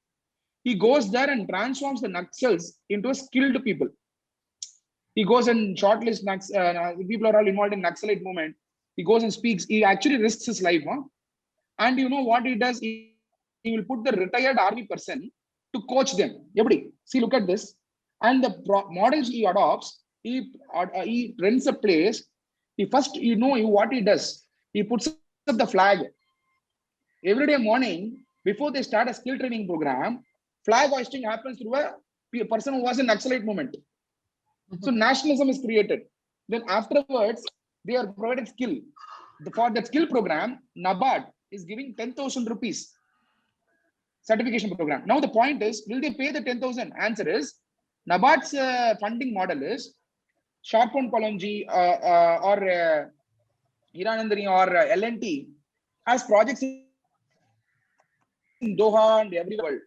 he goes there and transforms the Naxals into a skilled people. He goes and shortlists people are all involved in Naxalite movement. He goes and speaks. He actually risks his life, huh? And you know what he does? He will put the retired army person to coach them. Everybody, see, look at this. And the models he adopts, he rents a place. He first, what he does. He puts up the flag. Every day morning, before they start a skill training program, flag hoisting happens through a person who was in Naxalite movement. So nationalism is created. Then afterwards, they are provided skill. For that skill program, NABARD is giving 10,000 rupees certification program. Now the point is, will they pay the 10,000? Answer is, NABARD's funding model is Sharpon Palonji or Hiranandani or L&T has projects in Doha and every world.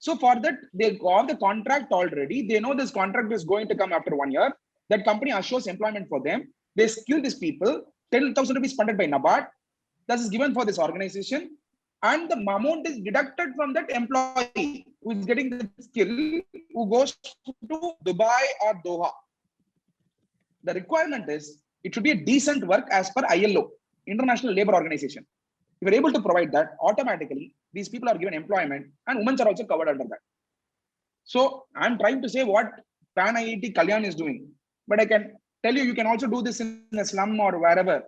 So for that, they got the contract already. They know this contract is going to come after 1 year. That company assures employment for them. They skill these people. 10,000 rupees funded by NABARD. That is given for this organization. And the amount is deducted from that employee who is getting the skill, who goes to Dubai or Doha. The requirement is, it should be a decent work as per ILO, International Labour Organization. If you're able to provide that, automatically, these people are given employment and women are also covered under that. So I'm trying to say what PAN IIT Kalyan is doing. But I can tell you, you can also do this in a slum or wherever.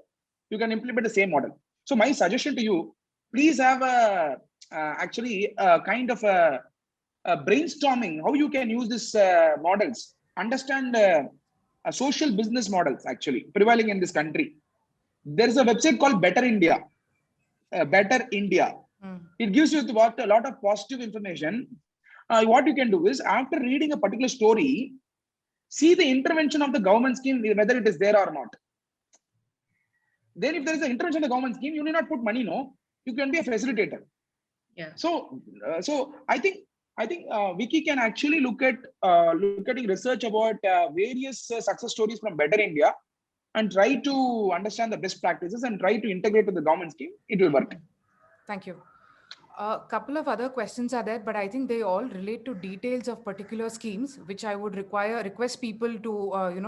You can implement the same model. So my suggestion to you, please have a kind of a brainstorming how you can use these models. Understand social business models actually prevailing in this country. There is a website called Better India. Better India. It gives you what a lot of positive information. What you can do is, after reading a particular story, see the intervention of the government scheme, whether it is there or not. Then if there is an intervention in the government scheme, you need not put money, no. You can be a facilitator. Yeah. So I think Wiki can actually look at research about various success stories from Better India and try to understand the best practices and try to integrate with the government scheme. It will work. Thank you. A couple of other questions are there, but I think they all relate to details of particular schemes, which I would request people to,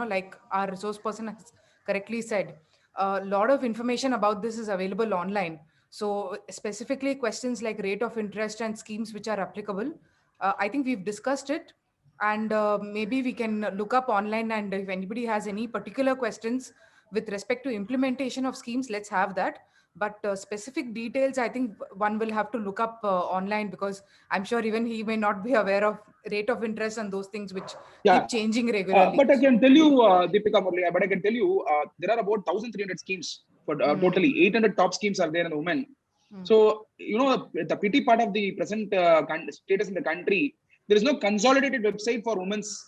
like our resource person has correctly said, a lot of information about this is available online. So specifically questions like rate of interest and schemes which are applicable, I think we've discussed it, and maybe we can look up online, and if anybody has any particular questions with respect to implementation of schemes, let's have that. But specific details, I think one will have to look up online, because I'm sure even he may not be aware of rate of interest and those things which keep changing regularly. But I can tell you, Deepika Murli, but I can tell you, there are about 1,300 schemes for totally 800 top schemes are there in women. So, the pity part of the present status in the country, there is no consolidated website for women's.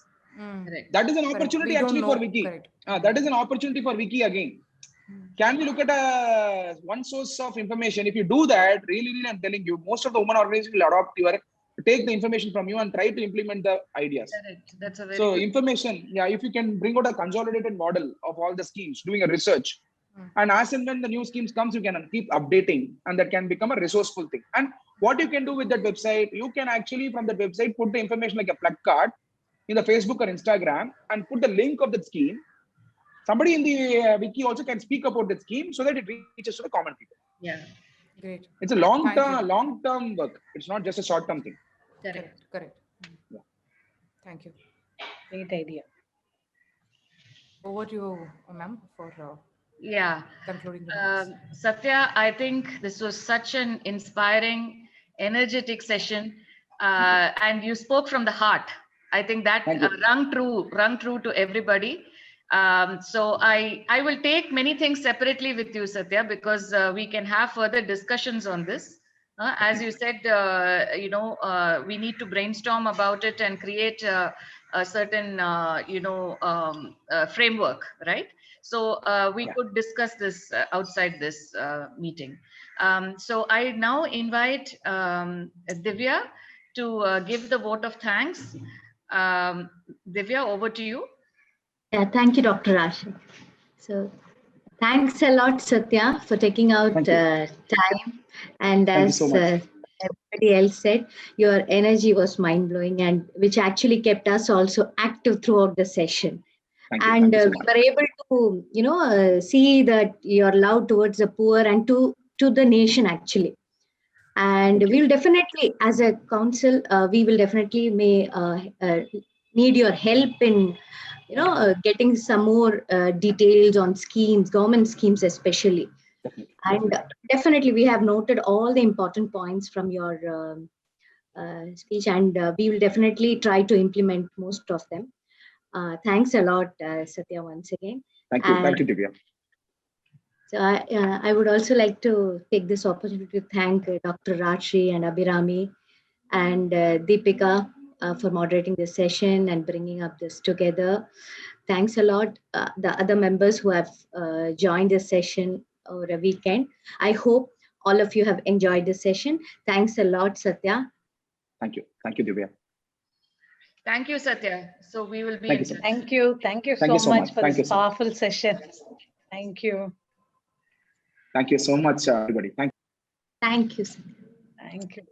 That is an opportunity actually for Wiki. That is an opportunity for Wiki again. Can we look at one source of information? If you do that, really, I'm telling you, most of the women organizations will take the information from you and try to implement the ideas. Correct. That's a very So good information, if you can bring out a consolidated model of all the schemes, doing a research, and as and when the new schemes comes, you can keep updating, and that can become a resourceful thing. And what you can do with that website, you can actually from that website put the information like a placard in the Facebook or Instagram and put the link of that scheme. Somebody in the Wiki also can speak about that scheme so that it reaches to the common people. Yeah. Great. It's a long-term work. It's not just a short-term thing. Correct. Yeah. Thank you. Great idea. Over to you, ma'am, for concluding remarks. Satya, I think this was such an inspiring, energetic session, and you spoke from the heart. I think that rung true to everybody. So I will take many things separately with you, Satya, because we can have further discussions on this. As you said, we need to brainstorm about it and create a certain, framework, right? So we could discuss this outside this meeting. So I now invite Divya to give the vote of thanks. Divya, over to you. Yeah, thank you, Dr. Rashi. So thanks a lot, Satya, for taking out time. And as everybody else said, your energy was mind-blowing, and which actually kept us also active throughout the session. And we were able to, see that your love towards the poor and to the nation, actually. And we'll definitely, as a council, we will definitely need your help in getting some more details on schemes, government schemes especially. And definitely we have noted all the important points from your speech, and we will definitely try to implement most of them. Thanks a lot, Satya, once again. Thank you, Divya. So I would also like to take this opportunity to thank Dr. Rashi and Abhirami and Deepika for moderating this session and bringing up this together. Thanks a lot, the other members who have joined this session over a weekend. I hope all of you have enjoyed this session. Thanks a lot, Satya. Thank you, Divya. Thank you, Satya. So we will be in touch. Thank you so much for this powerful session. Thank you. Thank you so much, everybody. Thank you. Thank you, Satya. Thank you.